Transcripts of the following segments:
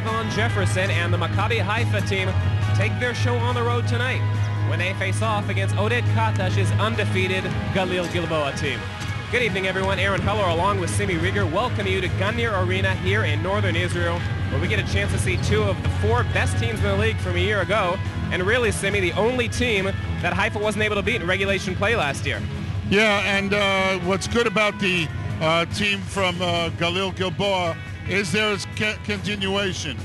Yvonne Jefferson and the Maccabi Haifa team take their show on the road tonight when they face off against Oded Katash's undefeated Galil Gilboa team. Good evening, everyone. Aaron Heller along with Simi Rieger welcoming you to Ganir Arena here in northern Israel, where we get a chance to see two of the four best teams in the league from a year ago, and really, Simi, the only team that Haifa wasn't able to beat in regulation play last year. Yeah, and what's good about the team from Galil Gilboa is there's continuation,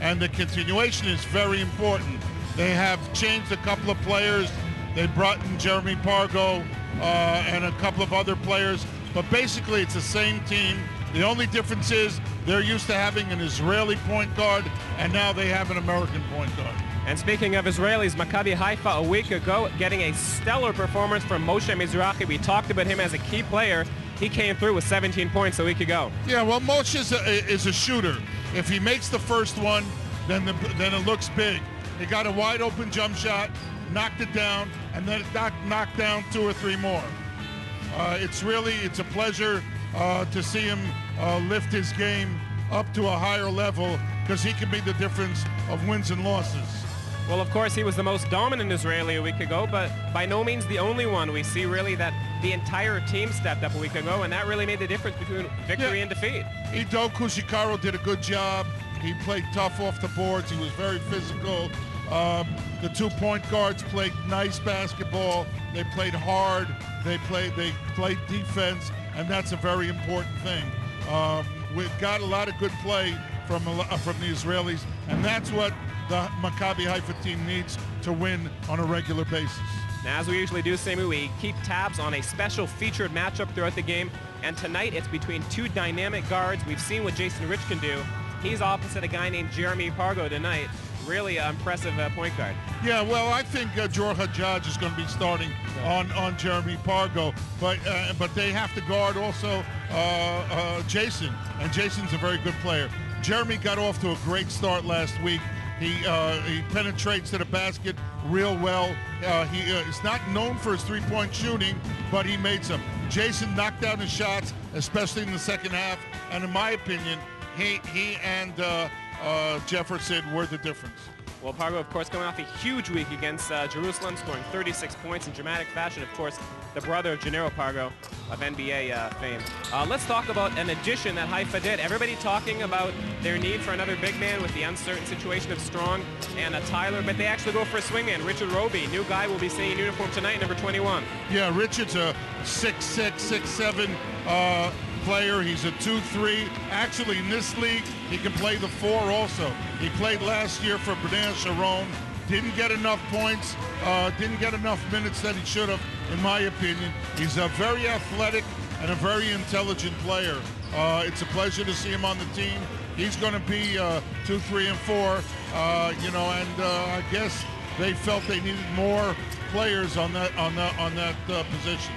and the continuation is very important. They have changed a couple of players. They brought in Jeremy Pargo and a couple of other players, but basically it's the same team. The only difference is they're used to having an Israeli point guard, and now they have an American point guard. And speaking of Israelis, Maccabi Haifa a week ago getting a stellar performance from Moshe Mizrahi. We talked about him as a key player. He came through with 17 points a week ago. Yeah, well, Moshe is a shooter. If he makes the first one, then it looks big. He got a wide open jump shot, knocked it down, and then knocked down 2 or 3 more. It's a pleasure to see him lift his game up to a higher level, because he can be the difference of wins and losses. Well, of course, he was the most dominant Israeli a week ago, but by no means the only one. We see really that the entire team stepped up a week ago, and that really made the difference between victory and defeat. Ido Kushikaro did a good job. He played tough off the boards. He was very physical. The 2 point guards played nice basketball. They played hard. They played defense, and that's a very important thing. We've got a lot of good play from the Israelis, and that's what the Maccabi Haifa team needs to win on a regular basis. Now, as we usually do, Simi, we keep tabs on a special featured matchup throughout the game, and tonight it's between 2 dynamic guards. We've seen what Jason Rich can do. He's opposite a guy named Jeremy Pargo tonight. Really impressive point guard. Yeah, well, I think Jor Hajjaj is going to be starting on Jeremy Pargo, but they have to guard also Jason, and Jason's a very good player. Jeremy got off to a great start last week. He penetrates to the basket real well. He is not known for his 3-point shooting, but he made some. Jason knocked down his shots, especially in the second half, and in my opinion, he and Jefferson were the difference. Well, Pargo, of course, coming off a huge week against Jerusalem, scoring 36 points in dramatic fashion. Of course, the brother of Gennaro Pargo of NBA fame. Let's talk about an addition that Haifa did. Everybody talking about their need for another big man with the uncertain situation of Strong and Tyler, but they actually go for a swingman. Richard Roby, new guy, will be seeing in uniform tonight, number 21. Yeah, Richard's a 6'6", 6'7", player. He's a 2-3. Actually, in this league, he can play the 4 also. He played last year for Bnei Sharon. Didn't get enough points, didn't get enough minutes that he should have, in my opinion. He's a very athletic and a very intelligent player. It's a pleasure to see him on the team. He's going to be 2, 3, and 4, and I guess they felt they needed more players on that position.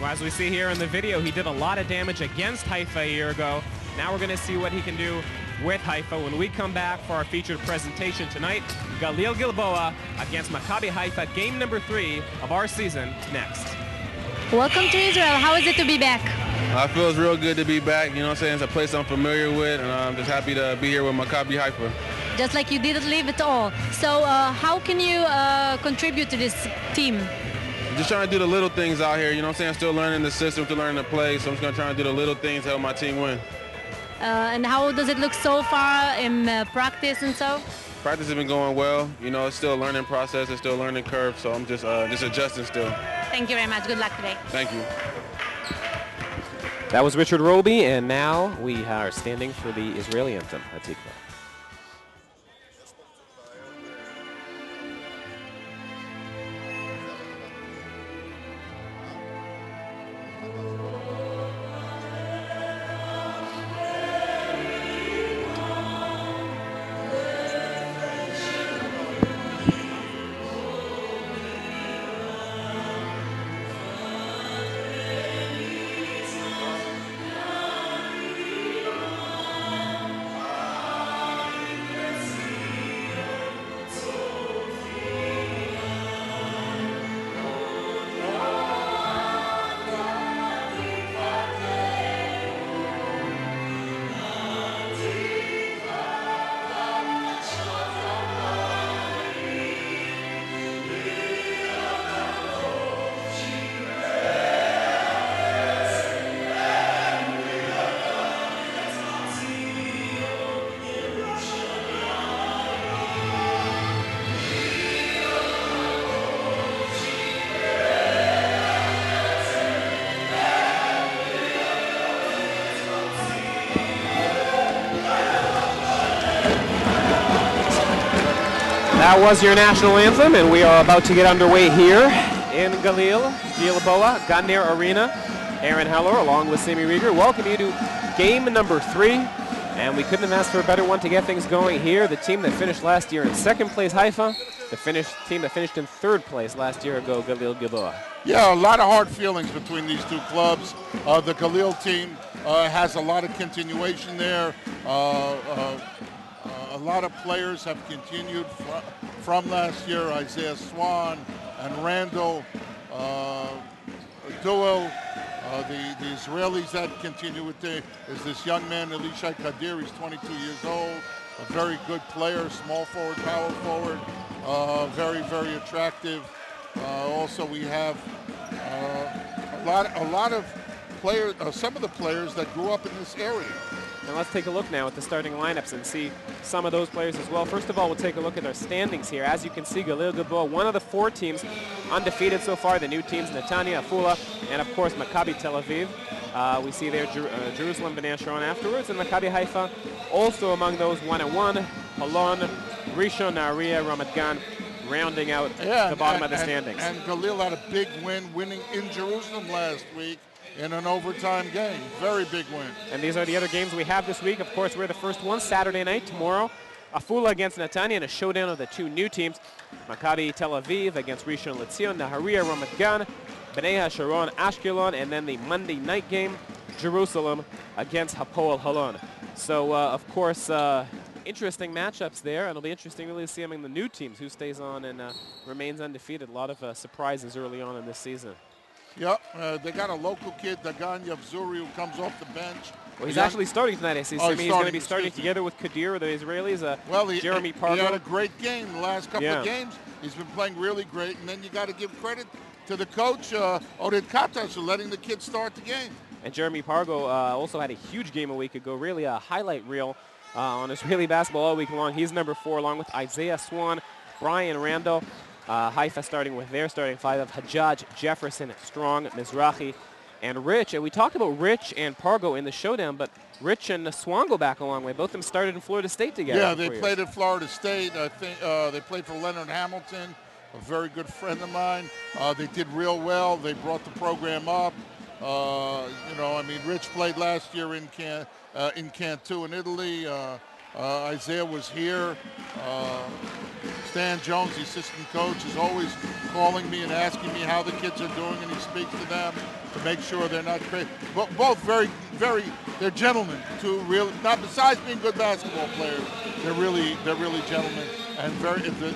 Well, as we see here in the video, he did a lot of damage against Haifa a year ago. Now we're going to see what he can do with Haifa when we come back for our featured presentation tonight. Galil Gilboa against Maccabi Haifa, game number 3 of our season, next. Welcome to Israel. How is it to be back? It feels real good to be back. You know what I'm saying? It's a place I'm familiar with, and I'm just happy to be here with Maccabi Haifa. Just like you didn't leave at all. So how can you contribute to this team? Just trying to do the little things out here, you know what I'm saying? Still learning the system, still learning the play, so I'm just going to try and do the little things to help my team win. And how does it look so far in practice and so? Practice has been going well. You know, it's still a learning process, it's still a learning curve, so I'm just adjusting still. Thank you very much. Good luck today. Thank you. That was Richard Roby, and now we are standing for the Israeli anthem, Hatikva. That was your national anthem, and we are about to get underway here in Galil Gilboa, Ganir Arena. Aaron Heller, along with Simi Rieger, welcome you to game number 3. And we couldn't have asked for a better one to get things going here. The team that finished last year in 2nd place, Haifa. The team that finished in 3rd place last year ago, Galil Gilboa. Yeah, a lot of hard feelings between these two clubs. The Galil team has a lot of continuation there. A lot of players have continued from last year. Isaiah Swan and Randall duo. The Israelis that continue with is this young man, Elishai Kadir. He's 22 years old. A very good player, small forward, power forward. Very, very attractive. Also, we have a lot of players, some of the players that grew up in this area. And let's take a look now at the starting lineups and see some of those players as well. First of all, we'll take a look at our standings here. As you can see, Galil Gilboa, one of the 4 teams undefeated so far. The new teams, Netanya, Afula, and of course Maccabi Tel Aviv. We see there Jerusalem, Bnei Sharon afterwards, and Maccabi Haifa also among those 1-1. Holon, Rishon, Nahariya, Ramat Gan, rounding out the bottom of the standings. And Galil had a big win, winning in Jerusalem last week in an overtime game. Very big win. And these are the other games we have this week. Of course, we're the first one Saturday night. Tomorrow, Afula against Netanya in a showdown of the 2 new teams. Maccabi Tel Aviv against Rishon LeZion, Nahariya, Ramat Gan, Bnei Sharon, Ashkelon, and then the Monday night game, Jerusalem against Hapoel Holon. So, of course, interesting matchups there, and it'll be interesting really to see among the new teams who stays on and remains undefeated. A lot of surprises early on in this season. Yep, they got a local kid, Dagan Yavzuri, who comes off the bench. Well, he's actually starting tonight, I see. He's going to be starting together with Kadir, the Israelis, Jeremy Pargo. He had a great game the last couple of games. He's been playing really great, and then you got to give credit to the coach, Oded Katash, for letting the kids start the game. And Jeremy Pargo also had a huge game a week ago, really a highlight reel on Israeli basketball all week long. He's number 4, along with Isaiah Swan, Brian Randall. Haifa starting with their starting 5 of Hajjaj, Jefferson, Strong, Mizrahi, and Rich. And we talked about Rich and Pargo in the showdown, but Rich and Swan go back a long way. Both of them started in Florida State together. Yeah, they played at Florida State. I think they played for Leonard Hamilton, a very good friend of mine. They did real well. They brought the program up. Rich played last year in Cantu in Italy. Isaiah was here. Stan Jones, the assistant coach, is always calling me and asking me how the kids are doing, and he speaks to them to make sure they're not crazy. Both they're gentlemen too. Really, not besides being good basketball players, they're really gentlemen, and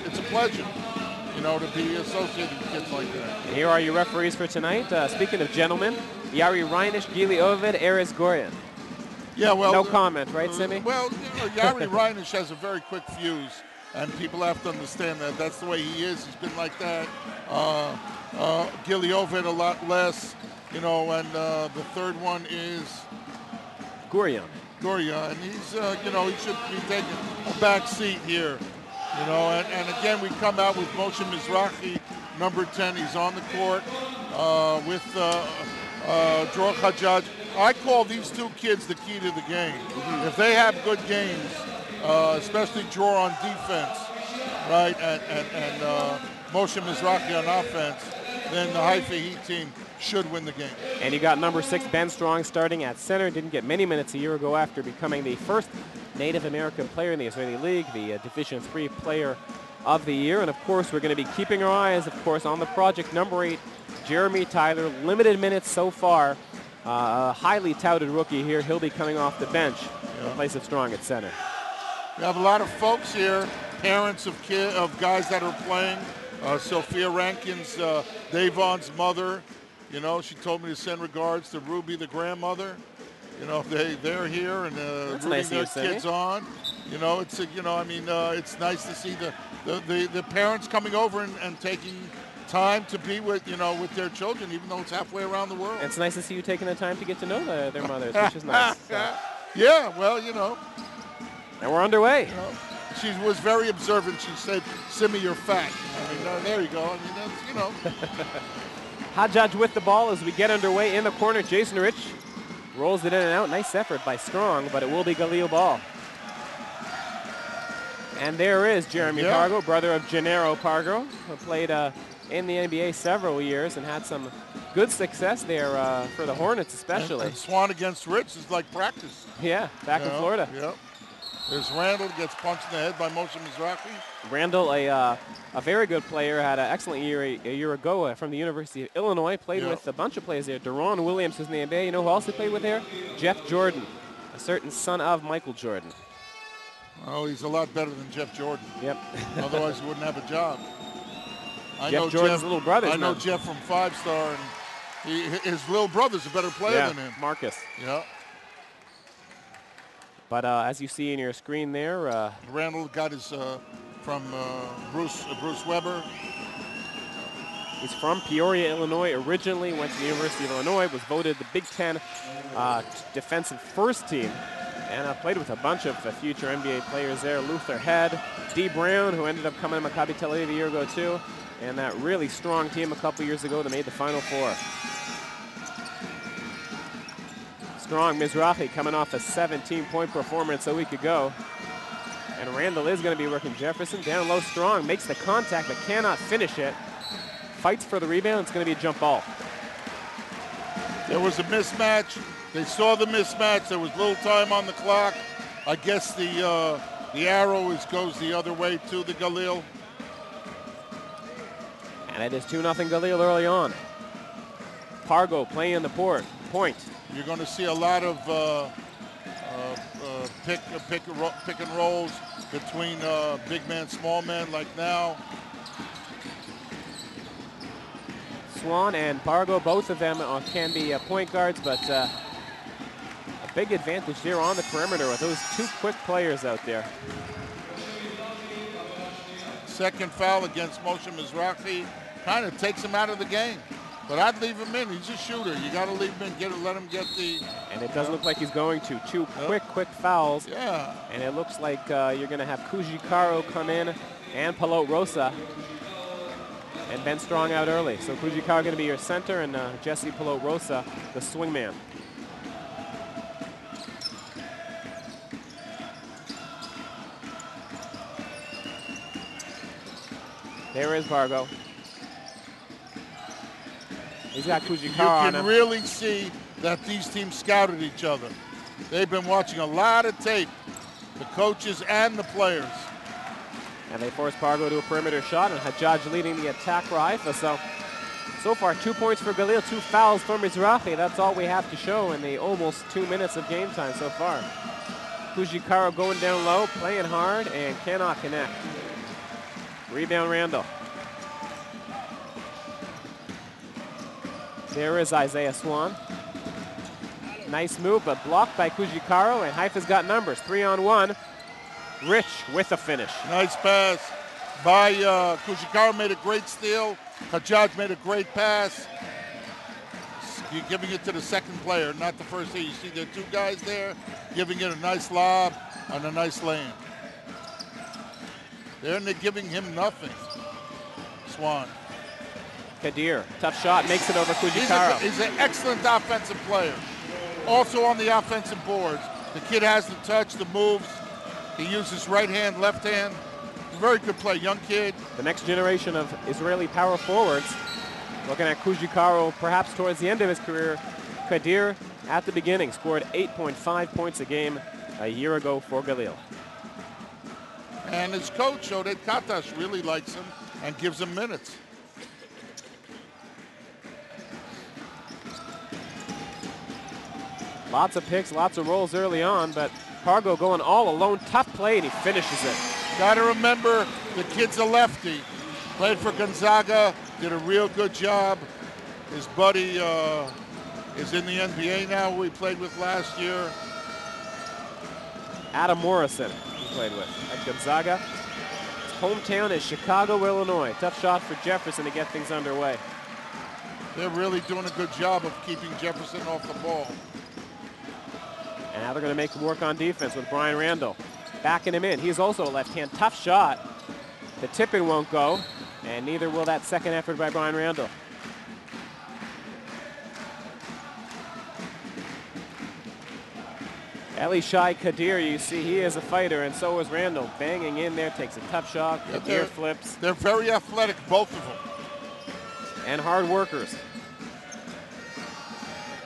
it's a pleasure, to be associated with kids like that. And here are your referees for tonight. Speaking of gentlemen, Yari Reinish, Gili Oved, Erez Gorian. Yeah, well, no comment, right, Simi? Well, Yari Reinish has a very quick fuse, and people have to understand that. That's the way he is. He's been like that. Gili Oved a lot less, and the third one is Gorian. And he's, he should be taking a back seat here, And again, we come out with Moshe Mizrahi, number 10. He's on the court with Dror Hajjaj. I call these 2 kids the key to the game. Mm-hmm. If they have good games, especially Dror on defense, right, and Moshe Mizrahi on offense, then the Haifa Heat team should win the game. And you got number 6, Ben Strong, starting at center. Didn't get many minutes a year ago after becoming the first Native American player in the Israeli League, the Division III Player of the Year. And, of course, we're going to be keeping our eyes, of course, on the project number 8, Jeremy Tyler. Limited minutes so far. A highly touted rookie here. He'll be coming off the bench in place of Strong at center. We have a lot of folks here, parents of guys that are playing. Sophia Rankin's Davon's mother. She told me to send regards to Ruby, the grandmother. They're here and rooting nice their kids on. It's nice to see the parents coming over and taking time to be with their children, even though it's halfway around the world. It's nice to see you taking the time to get to know their mothers, which is nice. So. Yeah, well, And we're underway. She was very observant. She said, "Simi, you're fat." There you go. That's, Hajjaj with the ball as we get underway in the corner. Jason Rich rolls it in and out. Nice effort by Strong, but it will be Galil ball. And there is Jeremy Yeah. Pargo, brother of Gennaro Pargo, who played in the NBA several years and had some good success there for the Hornets especially. And Swan against Rich is like practice. Yeah, back in Florida. Yep. There's Randall, gets punched in the head by Moshe Mizrahi. Randall, a very good player, had an excellent year a year ago from the University of Illinois. Played with a bunch of players there. Deron Williams was in the NBA. You know who else he played with there? Jeff Jordan, a certain son of Michael Jordan. Oh, he's a lot better than Jeff Jordan. Yep. Otherwise, he wouldn't have a job. I Jeff know Jordan's little brother. I know Jeff from 5-Star, and his little brother's a better player than him. Marcus. Yeah. But as you see in your screen there, Randall got his from Bruce Weber. He's from Peoria, Illinois. Originally went to the University of Illinois, was voted the Big Ten defensive first team, and played with a bunch of future NBA players there. Luther Head, D. Brown, who ended up coming to Maccabi Tel Aviv a year ago too, and that really strong team a couple years ago that made the Final Four. Strong Mizrahi coming off a 17-point performance a week ago. And Randall is going to be working Jefferson. Down low, Strong makes the contact but cannot finish it. Fights for the rebound. It's going to be a jump ball. There was a mismatch. They saw the mismatch. There was little time on the clock. I guess the arrow goes the other way to the Galil. And it is 2-0 Galil early on. Pargo playing the point. You're going to see a lot of pick and rolls between big man, small man, like now. Swan and Pargo, both of them can be point guards, but a big advantage there on the perimeter with those two quick players out there. Second foul against Moshe Mizrahi kind of takes him out of the game. But I'd leave him in. He's a shooter. You got to leave him in, let him get the... And it doesn't look like he's going to. Two quick fouls. Yeah. And it looks like you're going to have Kujikaro come in and Palot Rosa. And Ben Strong out early. So Kujikaro going to be your center and Jesse Palot Rosa, the swingman. There is Pargo. He's got Kujikaro on him. You can really see that these teams scouted each other. They've been watching a lot of tape, the coaches and the players. And they force Pargo to a perimeter shot, and Hajjaj leading the attack for Haifa. So far, 2 points for Galil, 2 fouls for Mizrahi. That's all we have to show in the almost 2 minutes of game time so far. Kujikaro going down low, playing hard, and cannot connect. Rebound Randall. There is Isaiah Swan. Nice move, but blocked by Kujikaro, and Haifa's got numbers. 3-on-1. Rich with a finish. Nice pass by Kujikaro, made a great steal. Hajjaj made a great pass. You're giving it to the second player, not the first. You see the two guys there giving it a nice lob and a nice lane. They're giving him nothing. Swan. Kadir, tough shot, makes it over Kujikaro. He's an excellent offensive player. Also on the offensive boards. The kid has the touch, the moves. He uses right hand, left hand. Very good play, young kid. The next generation of Israeli power forwards. Looking at Kujikaro perhaps towards the end of his career. Kadir at the beginning scored 8.5 points a game a year ago for Galil. And his coach, Oded Katash, really likes him and gives him minutes. Lots of picks, lots of rolls early on, but Pargo going all alone. Tough play, and he finishes it. Got to remember, the kid's a lefty. Played for Gonzaga, did a real good job. His buddy is in the NBA now, who he played with last year. Adam Morrison, he played with at Gonzaga. His hometown is Chicago, Illinois. Tough shot for Jefferson to get things underway. They're really doing a good job of keeping Jefferson off the ball. And now they're going to make him work on defense with Brian Randall. Backing him in. He's also a left hand. Tough shot. The tip-in won't go, and neither will that second effort by Brian Randall. Elishai Kadir, you see, he is a fighter, and so is Randall. Banging in there, takes a tough shot. Yeah, Kadir flips. They're very athletic, both of them. And hard workers.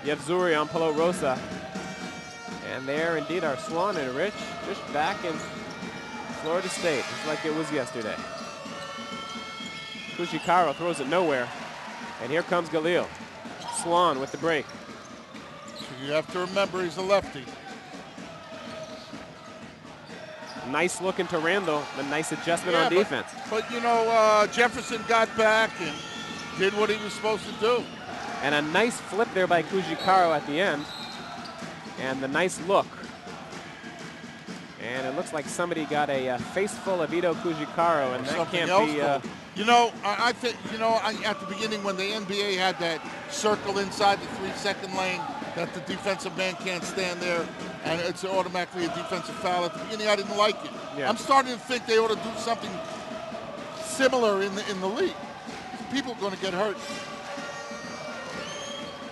Yevzuri on Pelot Rosa. And there indeed are Swan and Rich just back in Florida State, just like it was yesterday. Kushikaro throws it nowhere. And here comes Galil. Swan with the break. So you have to remember he's a lefty. Nice look into Randall, a nice adjustment on defense. But you know, Jefferson got back and did what he was supposed to do. And a nice flip there by Kushikaro at the end. And the nice look. And it looks like somebody got a face full of Ito Kushikaro, and that can't be... You know, I think, you know, at the beginning when the NBA had that circle inside the 3-second lane that the defensive man can't stand there, and it's automatically a defensive foul. At the beginning, I didn't like it. Yeah. I'm starting to think they ought to do something similar in the league. People are going to get hurt.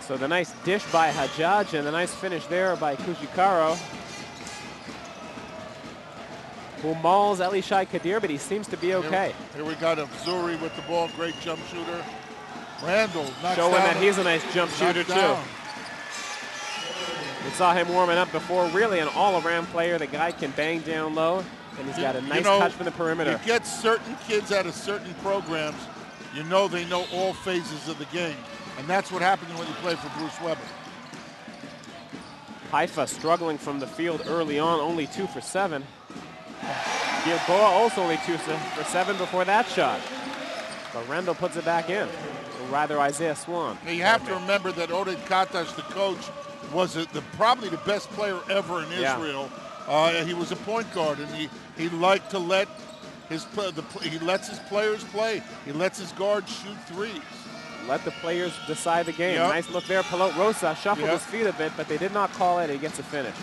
So the nice dish by Hajjaj and the nice finish there by Kushikaro, who mauls Elishai Kadir, but he seems to be okay. Here we got Zuri with the ball, great jump shooter. Randall knocks showing down that he's a nice jump shooter too. We saw him warming up before. Really an all-around player. The guy can bang down low, and he's got a nice touch from the perimeter. You get certain kids out of certain programs, you know they know all phases of the game. And that's what happens when you play for Bruce Weber. Haifa struggling from the field early on, only 2 for 7. Gilboa also only 2 for 7 before that shot. But Randall puts it back in, or rather Isaiah Swan. Now you have to remember that Oded Katash, the coach, was probably the best player ever in Israel. He was a point guard, and he liked to let he lets his players play. He lets his guards shoot threes. Let the players decide the game. Yep. Nice look there. Pelot Rosa shuffled his feet a bit, but they did not call it. He gets a finish.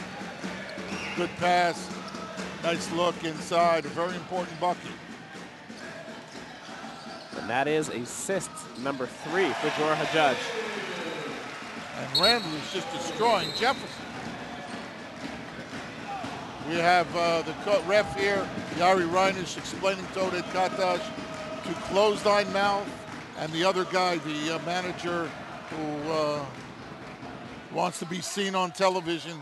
Good pass. Nice look inside. A very important bucket. And that is assist number 3 for Jor Hajjaj. And Randall is just destroying Jefferson. We have the ref here, Yari Reinish, explaining to Oded Katash to close thy mouth. And the other guy, the manager who wants to be seen on television,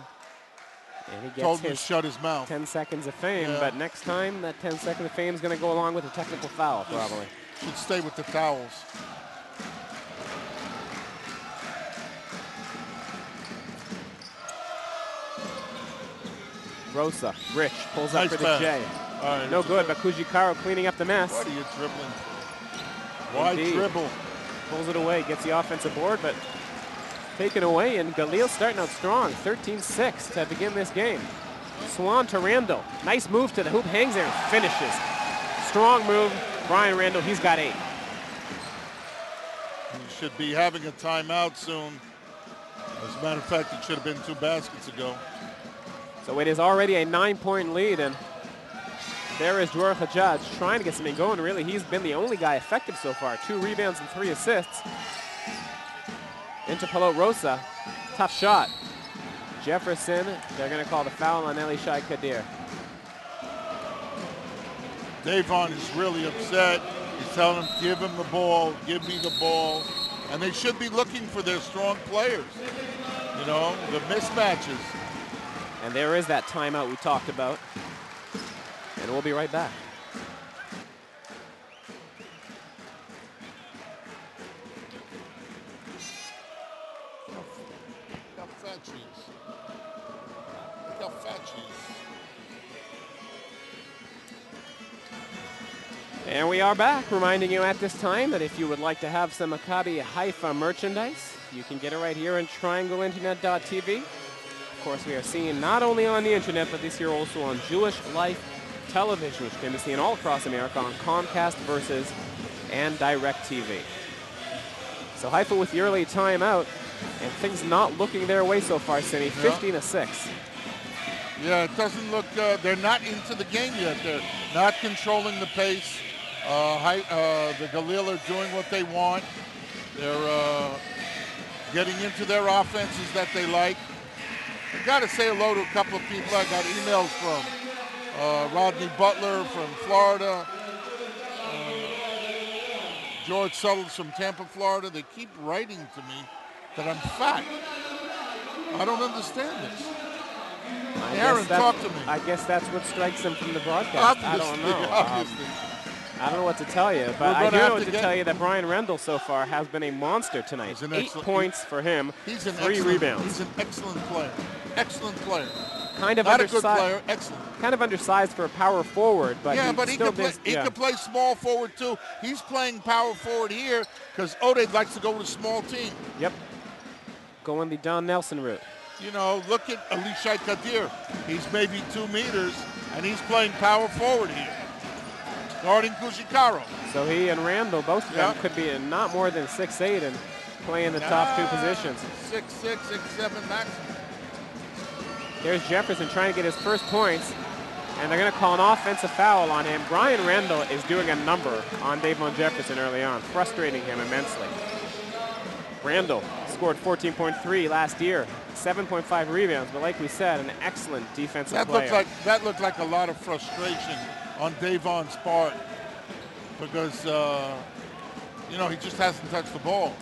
and he gets told him to shut his mouth. 10 seconds of fame, but next time that 10 seconds of fame is going to go along with a technical foul, probably. Should stay with the towels. Rosa, Rich, pulls up Nice for the pass. J. No good, but Kushikaro cleaning up the mess. What are you dribbling? Wide Indeed. dribble. Pulls it away, gets the offensive board, but taken away, and Galil starting out strong, 13-6 to begin this game. Swan to Randall. Nice move to the hoop, hangs there and finishes. Strong move, Brian Randall, he's got 8. He should be having a timeout soon. As a matter of fact, it should have been 2 baskets ago. So it is already a 9-point lead, and there is Jor Hajjaj trying to get something going. Really, he's been the only guy effective so far. 2 rebounds and 3 assists. Into Pelot Rosa. Tough shot. Jefferson, they're going to call the foul on Elishai Kadir. Davon is really upset. He's telling him, give him the ball, give me the ball. And they should be looking for their strong players. You know, the mismatches. And there is that timeout we talked about. And we'll be right back. Look how fat she is. Look how fat she is. And we are back, reminding you at this time that if you would like to have some Maccabi Haifa merchandise, you can get it right here on triangleinternet.tv. Of course, we are seeing not only on the internet, but this year also on Jewish Life Television, which can be seen all across America on Comcast Versus and DirecTV. So Haifa with the early timeout, and things not looking their way so far, Cindy. 15-6. Yeah, it doesn't look, they're not into the game yet. They're not controlling the pace. The Galil are doing what they want. They're getting into their offenses that they like. I got to say hello to a couple of people. I got emails from Rodney Butler from Florida, George Suttles from Tampa, Florida. They keep writing to me that I'm fat. I don't understand this. Aaron, talk to me. I guess that's what strikes him from the broadcast. Obviously, I don't know. Obviously. I don't know what to tell you, but I do know what to tell you that Brian Rendell so far has been a monster tonight. 8 points for him, 3 rebounds. He's an excellent player. Excellent player. Kind of Not undersized, a good player, excellent. Kind of undersized for a power forward, but yeah, but he can play small forward too. He's playing power forward here because Oded likes to go with a small team. Yep. Going the Don Nelson route. You know, look at Alishai Kadir. He's maybe 2 meters, and he's playing power forward here, guarding Kujikaro. So he and Randall, both of them, could be not more than 6'8" and play in the top 2 positions. 6'6", 6'7" maximum. There's Jefferson trying to get his first points, and they're going to call an offensive foul on him. Brian Rendell is doing a number on Davon Jefferson early on, frustrating him immensely. Randall scored 14.3 last year, 7.5 rebounds, but like we said, an excellent defensive player. That looked like a lot of frustration on Davon's part because, you know, he just hasn't touched the ball.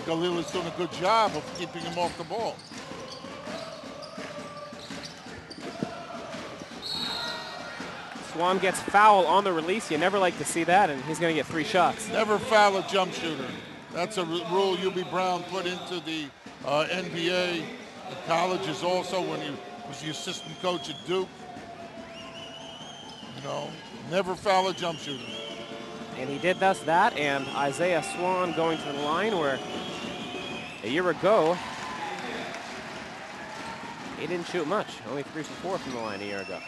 Galil is doing a good job of keeping him off the ball. Swan gets foul on the release. You never like to see that, and he's going to get 3 shots. Never foul a jump shooter. That's a rule Hubie Brown put into the NBA. The colleges also when he was the assistant coach at Duke. You know, never foul a jump shooter. And he did thus that, and Isaiah Swan going to the line where a year ago he didn't shoot much. Only 3 for 4 from the line a year ago.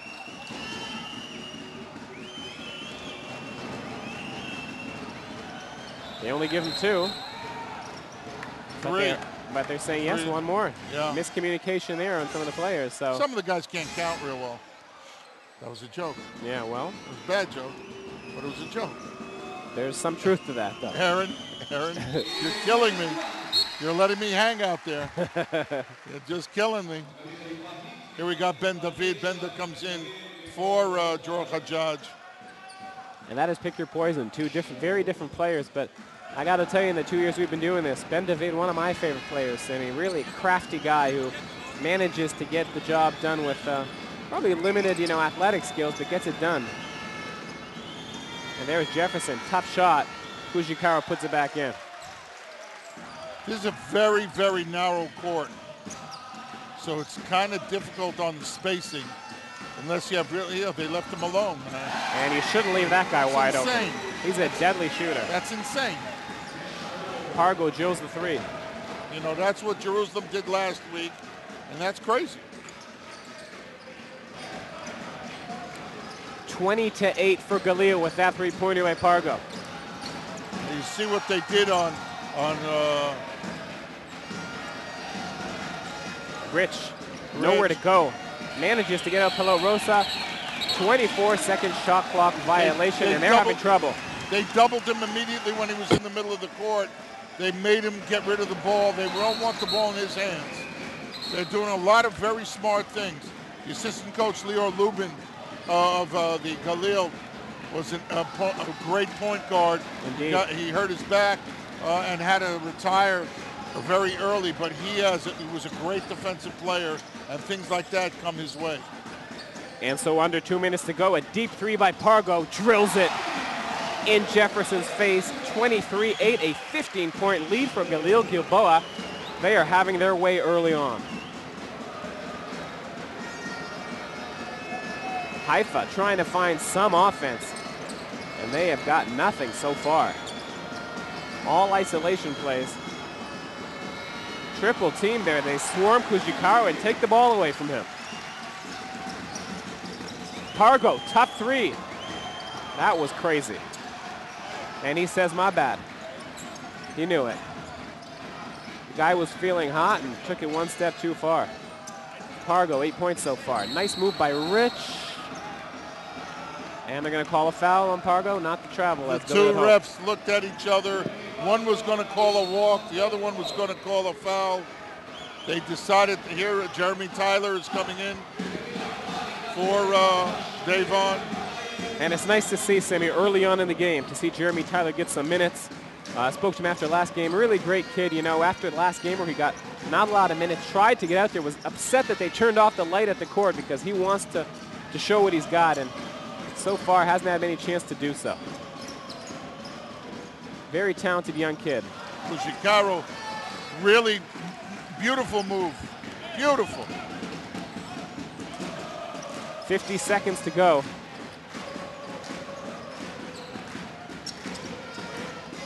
They only give him 2. 3. But they're saying, yes, 1 more. Yeah. Miscommunication there on some of the players. So some of the guys can't count real well. That was a joke. Yeah, well. It was a bad joke, but it was a joke. There's some truth to that, though. Aaron, you're killing me. You're letting me hang out there. You're just killing me. Here we got Ben David. Benda comes in for Jorah Hajjaj. And that is pick your poison. 2 very different players, but I got to tell you, in the 2 years we've been doing this, Ben David, one of my favorite players. I mean, really crafty guy who manages to get the job done with probably limited, you know, athletic skills, but gets it done. And there's Jefferson, tough shot. Kujikaro puts it back in. This is a very, very narrow court, so it's kind of difficult on the spacing. Unless you have really, they left him alone. And you shouldn't leave that guy wide open. He's a deadly shooter. That's insane. Pargo drills the 3. You know, that's what Jerusalem did last week, and that's crazy. 20-8 for Galil with that 3-pointer by Pargo. You see what they did on Rich, nowhere to go. Manages to get up Palo Rosa. 24-second shot clock violation, and they're having trouble. They doubled him immediately when he was in the middle of the court. They made him get rid of the ball. They don't want the ball in his hands. They're doing a lot of very smart things. The assistant coach, Lior Lubin, of the Galil, was a great point guard. Indeed. He hurt his back and had to retire very early, but he was a great defensive player, and things like that come his way. And so under 2 minutes to go, a deep 3 by Pargo drills it in Jefferson's face. 23-8, a 15-point lead for Galil Gilboa. They are having their way early on. Haifa trying to find some offense, and they have got nothing so far. All isolation plays. Triple team there. They swarm Kujikaro and take the ball away from him. Pargo, tough 3. That was crazy. And he says, my bad. He knew it. The guy was feeling hot and took it 1 step too far. Pargo, 8 points so far. Nice move by Rich. And they're going to call a foul on Pargo, not to travel. The 2 refs looked at each other. One was going to call a walk. The other one was going to call a foul. They decided here Jeremy Tyler is coming in for Davon. And it's nice to see, Sammy, early on in the game, to see Jeremy Tyler get some minutes. I spoke to him after last game. Really great kid, you know, after the last game where he got not a lot of minutes, tried to get out there, was upset that they turned off the light at the court because he wants to show what he's got, and so far hasn't had any chance to do so. Very talented young kid. Kushikaro, really beautiful move. Beautiful. 50 seconds to go.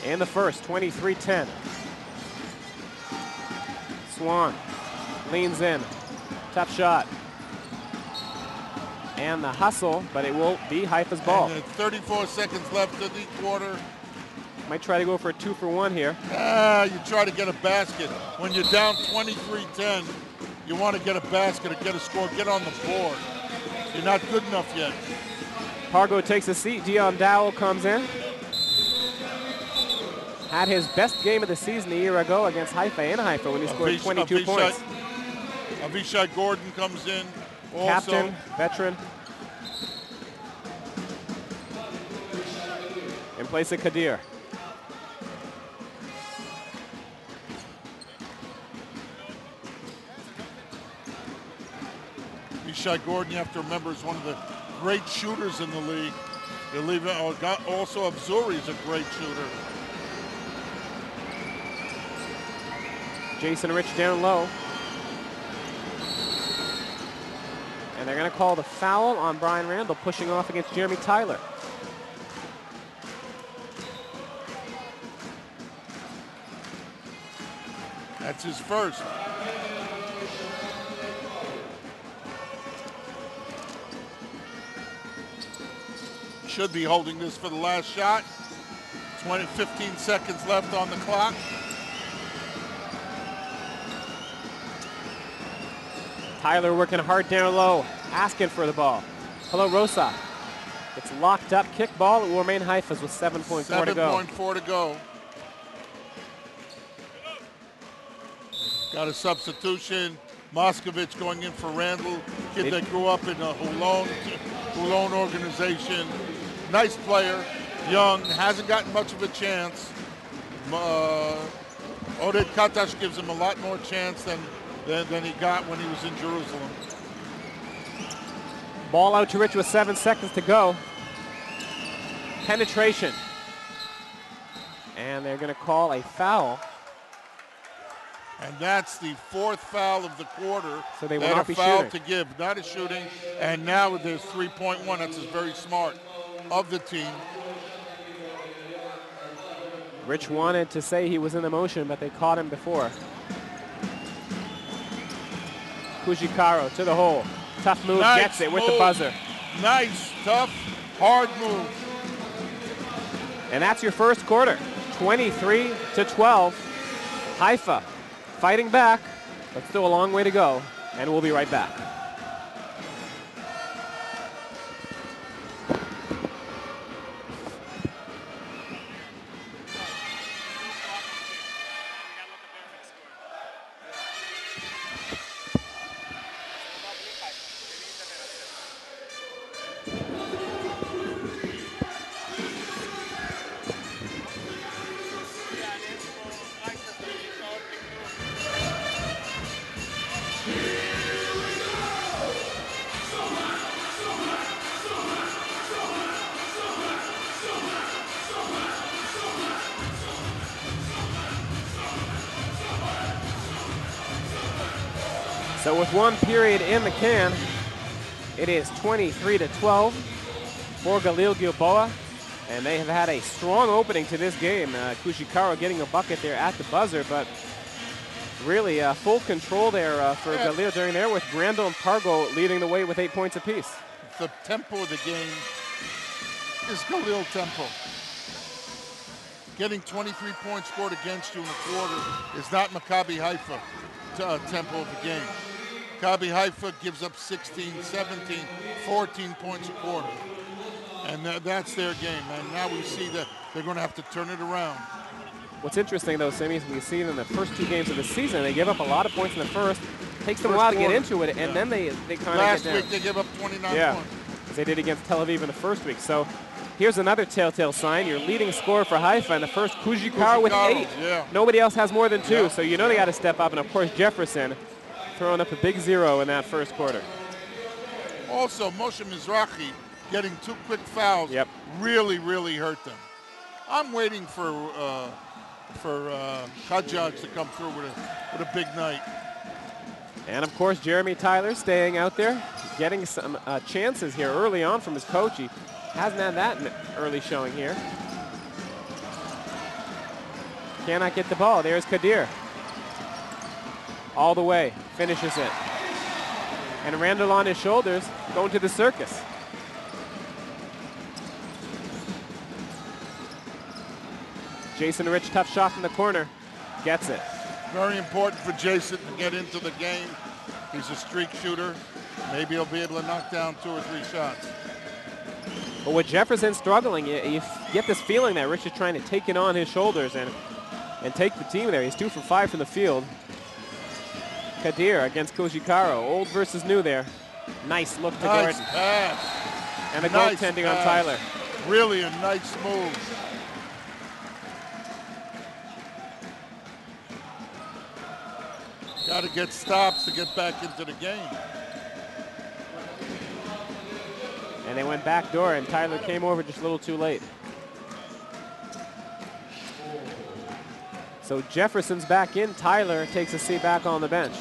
In the first, 23-10. Swan leans in. Tough shot. And the hustle, but it will be Haifa's ball. And 34 seconds left in the quarter. Might try to go for a 2-for-1 here. You try to get a basket. When you're down 23-10, you want to get a basket or get a score, get on the board. You're not good enough yet. Pargo takes a seat. Dion Dowell comes in. Had his best game of the season a year ago against Haifa in Haifa when he scored 22 points. Avishai Gordon comes in. Also. Captain, veteran. In place of Kadir. Avishai Gordon, you have to remember, is one of the great shooters in the league. Also, Abzuri is a great shooter. Jason Rich down low. And they're going to call the foul on Brian Randall, pushing off against Jeremy Tyler. That's his first. Should be holding this for the last shot. 15 seconds left on the clock. Tyler working hard down low, asking for the ball. Hello, Rosa. It's locked up. Kick ball. It will remain Haifa's with 7.4 to go. 7.4 to go. Got a substitution. Moskovich going in for Randall. Kid that grew up in a Hulon organization. Nice player. Young. Hasn't gotten much of a chance. Oded Katash gives him a lot more chance than he got when he was in Jerusalem. Ball out to Rich with 7 seconds to go. Penetration. And they're going to call a foul. And that's the fourth foul of the quarter. So they will not be foul shooting. to give, not a shooting. And now there's 3.1. That's very smart of the team. Rich wanted to say he was in the motion, but they caught him before. Kujikaro to the hole. Tough move, Nice gets it with move. the buzzer. Nice, tough, hard move. And that's your first quarter. 23-12. Haifa fighting back, but still a long way to go. And we'll be right back. So with one period in the can, it is 23-12 for Galil Gilboa. And they have had a strong opening to this game. Kushikaro getting a bucket there at the buzzer, but really full control there for Galil during there, with Brando and Pargo leading the way with 8 points apiece. The tempo of the game is Galil tempo. Getting 23 points scored against you in a quarter is not Maccabi Haifa tempo of the game. Maccabi Haifa gives up 16, 17, 14 points a quarter. And that's their game. And now we see that they're going to have to turn it around. What's interesting, though, Simi, is we see in the first 2 games of the season, they give up a lot of points in the first. Takes them a while to get into it, and then they kind of get down. Last week they gave up 29 points. As they did against Tel Aviv in the first week. So here's another telltale sign. Your leading scorer for Haifa in the first, Kujikar with 8. Yeah. Nobody else has more than 2, so you know they got to step up. And, of course, Jefferson throwing up a big 0 in that first quarter. Also, Moshe Mizrahi getting 2 quick fouls really, really hurt them. I'm waiting for Hajjaj to come through with a big night. And, of course, Jeremy Tyler staying out there, getting some chances here early on from his coach. He hasn't had that early showing here. Cannot get the ball. There's Kadir. All the way. Finishes it. And Randall on his shoulders, going to the circus. Jason Rich, tough shot from the corner. Gets it. Very important for Jason to get into the game. He's a streak shooter. Maybe he'll be able to knock down 2 or 3 shots. But with Jefferson struggling, you get this feeling that Rich is trying to take it on his shoulders and take the team there. He's 2 for 5 from the field. Kadir against Kojikaro. Old versus new there. Nice look to Gordon. Pass. And the goaltending on Tyler. Really a nice move. Got to get stops to get back into the game. And they went back door, and Tyler came over just a little too late. So Jefferson's back in. Tyler takes a seat back on the bench.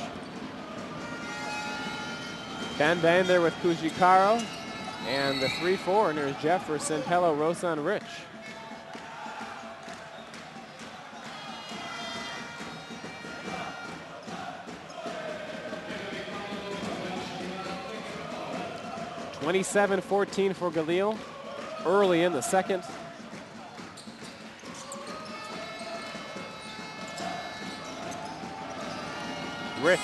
Ben there with Kujikaro. And the 3 foreigners, Jefferson, Pello, Rosa, and Rich. (27-14) for Galil early in the second. Rich,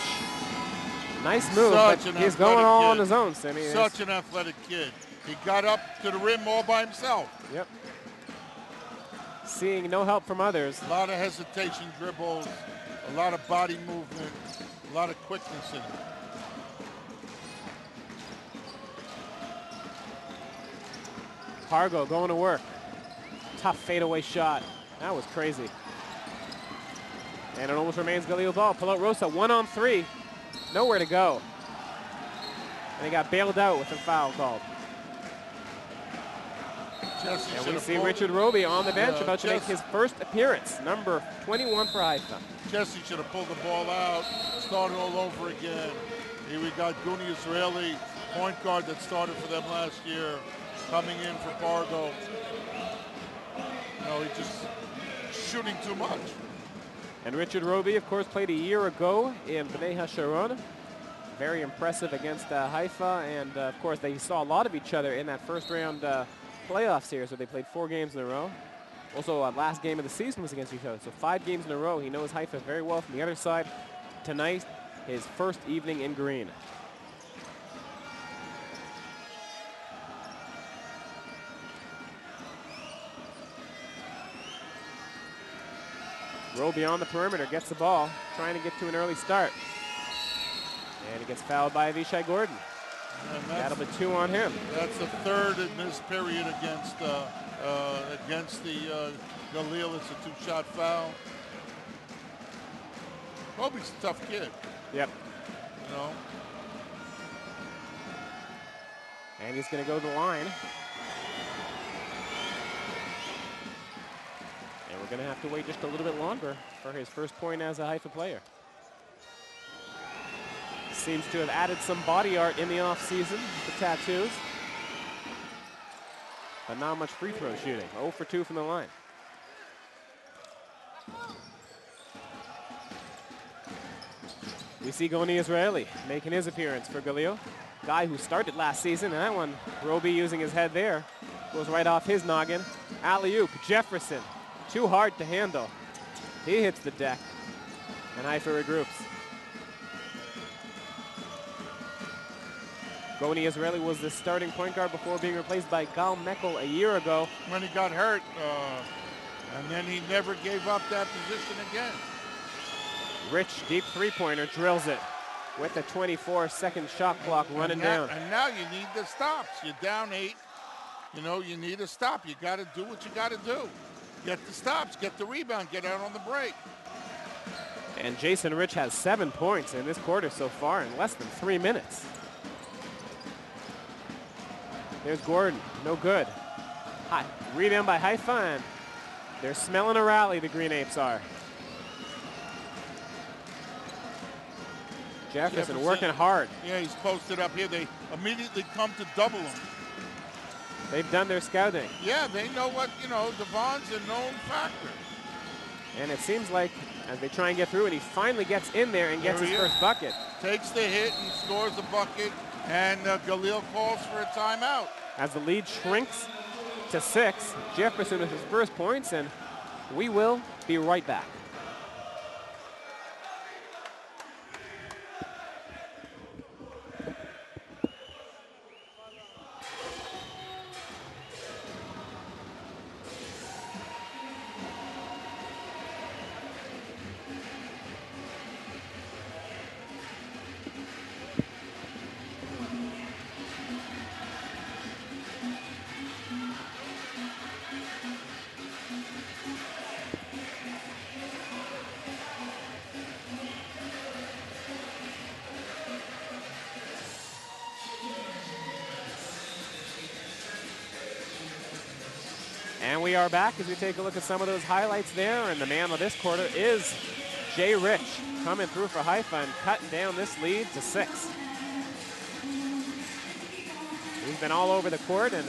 nice move, but he's going all on his own, Sammy. Such an athletic kid. He got up to the rim all by himself. Yep. Seeing no help from others. A lot of hesitation dribbles, a lot of body movement, a lot of quickness in him. Pargo going to work. Tough fadeaway shot. That was crazy. And it almost remains Galil ball. Pull out Rosa, 1-on-3. Nowhere to go. And he got bailed out with a foul called. And we see Richard Roby on the bench about to make his first appearance. Number 21 for Haifa. Jesse should have pulled the ball out, started all over again. Here we got Guni Israeli, point guard that started for them last year, coming in for Pargo. No, he's just shooting too much. And Richard Roby, of course, played a year ago in Bnei HaSharon. Very impressive against Haifa. And, of course, they saw a lot of each other in that first round playoff series where they played 4 games in a row. Also, last game of the season was against each other. So 5 games in a row. He knows Haifa very well from the other side. Tonight, his first evening in green. Roby on the perimeter, gets the ball, trying to get to an early start. And he gets fouled by Avishai Gordon. That'll be 2 on him. That's the 3rd in this period against the Galil. It's a 2-shot foul. Roby's a tough kid. Yep. You know. And he's going to go to the line. And we're going to have to wait just a little bit longer for his first point as a Haifa player. Seems to have added some body art in the offseason, the tattoos. But not much free throw shooting. 0 for 2 from the line. We see Goni Israeli making his appearance for Galil. Guy who started last season, and that one, Roby using his head there, goes right off his noggin. Alley-oop, Jefferson, too hard to handle. He hits the deck, and Haifa regroups. Goni Israeli was the starting point guard before being replaced by Gal Meckel a year ago. When he got hurt, And then he never gave up that position again. Rich, deep three-pointer, drills it with the 24-second shot clock running down. And now you need the stops. You're down 8. You know, you need a stop. You got to do what you got to do. Get the stops, get the rebound, get out on the break. And Jason Rich has 7 points in this quarter so far in less than 3 minutes. There's Gordon, no good. High rebound by Haifa, and they're smelling a rally, the Green Apes are. Jefferson working hard. Yeah, he's posted up here. They immediately come to double him. They've done their scouting. Yeah, they know what, you know, Devon's a known factor. And it seems like as they try and get through it, he finally gets in there and gets his first bucket. Takes the hit and scores the bucket, and Galil calls for a timeout. As the lead shrinks to 6, Jefferson with his first points, and we will be right back. And we are back as we take a look at some of those highlights there. And the man of this quarter is Jay Rich, coming through for Haifa and cutting down this lead to 6. He's been all over the court, and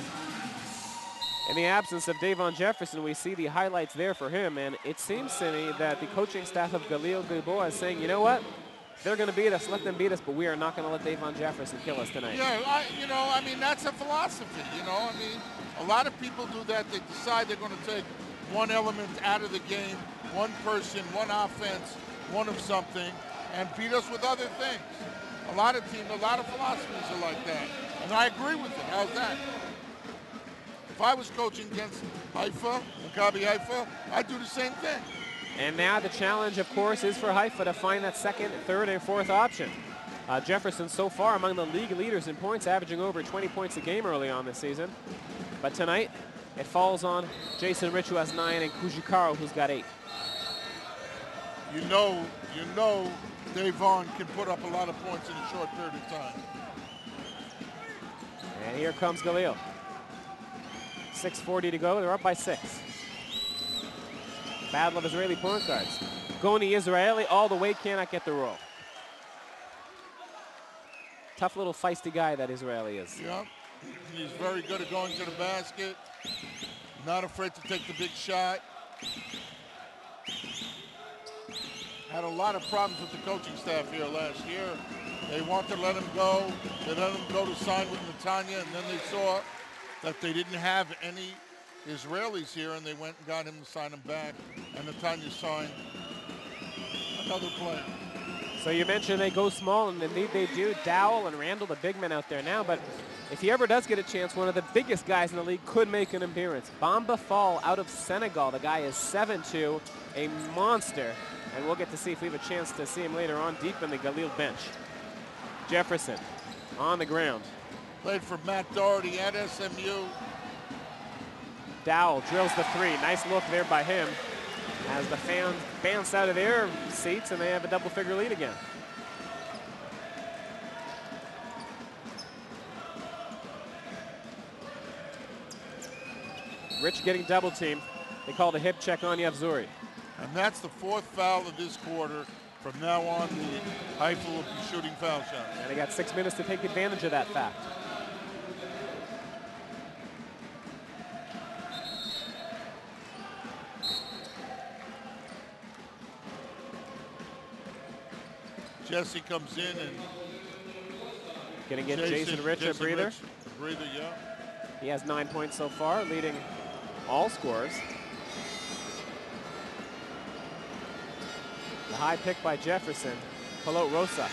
in the absence of Davon Jefferson, we see the highlights there for him. And it seems to me that the coaching staff of Galil Gilboa is saying, you know what? They're going to beat us, let them beat us, but we are not going to let Davon Jefferson kill us tonight. Yeah, I mean, that's a philosophy, you know. I mean, a lot of people do that. They decide they're going to take one element out of the game, one person, one offense, one of something, and beat us with other things. A lot of teams, a lot of philosophies are like that. And I agree with it. How's that? If I was coaching against Haifa, Maccabi Haifa, I'd do the same thing. And now the challenge, of course, is for Haifa to find that second, third, and fourth option. Jefferson so far among the league leaders in points, averaging over 20 points a game early on this season. But tonight, it falls on Jason Rich, who has 9, and Kujikaro, who's got 8. You know Davon can put up a lot of points in a short period of time. And here comes Galil. 6:40 to go, they're up by 6. Battle of Israeli point guards. Goni Israeli all the way, cannot get the roll. Tough little feisty guy that Israeli is. Yeah, he's very good at going to the basket. Not afraid to take the big shot. Had a lot of problems with the coaching staff here last year. They wanted to let him go. They let him go to sign with Netanya, and then they saw that they didn't have any Israelis here, and they went and got him to sign him back, and Netanya signed another player. So you mentioned they go small, and indeed they do. Dowell and Randall, the big men out there now, but if he ever does get a chance, one of the biggest guys in the league could make an appearance. Bamba Fall out of Senegal. The guy is 7'2", a monster, and we'll get to see if we have a chance to see him later on deep in the Galil bench. Jefferson on the ground. Played for Matt Doherty at SMU. Dowell drills the 3. Nice look there by him as the fans bounce out of their seats and they have a double-figure lead again. Rich getting double-teamed. They called a hip check on Yavzuri. And that's the 4th foul of this quarter. From now on, the Haifa will be shooting foul shots. And they got 6 minutes to take advantage of that fact. Jesse comes in and gonna get Jason Rich a breather. A breather, yeah. He has 9 points so far, leading all scorers. The high pick by Jefferson. Palot Rosa,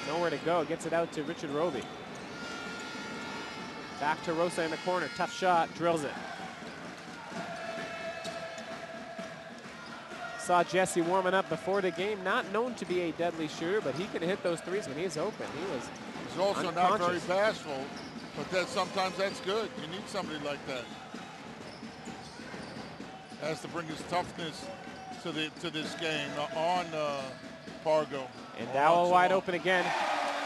nowhere to go, gets it out to Richard Roby. Back to Rosa in the corner, tough shot, drills it. saw Jesse warming up before the game. Not known to be a deadly shooter, but he can hit those threes when he's open. He's also not very bashful, but sometimes that's good. You need somebody like that. Has to bring his toughness to this game on Pargo. And Dowell wide open again.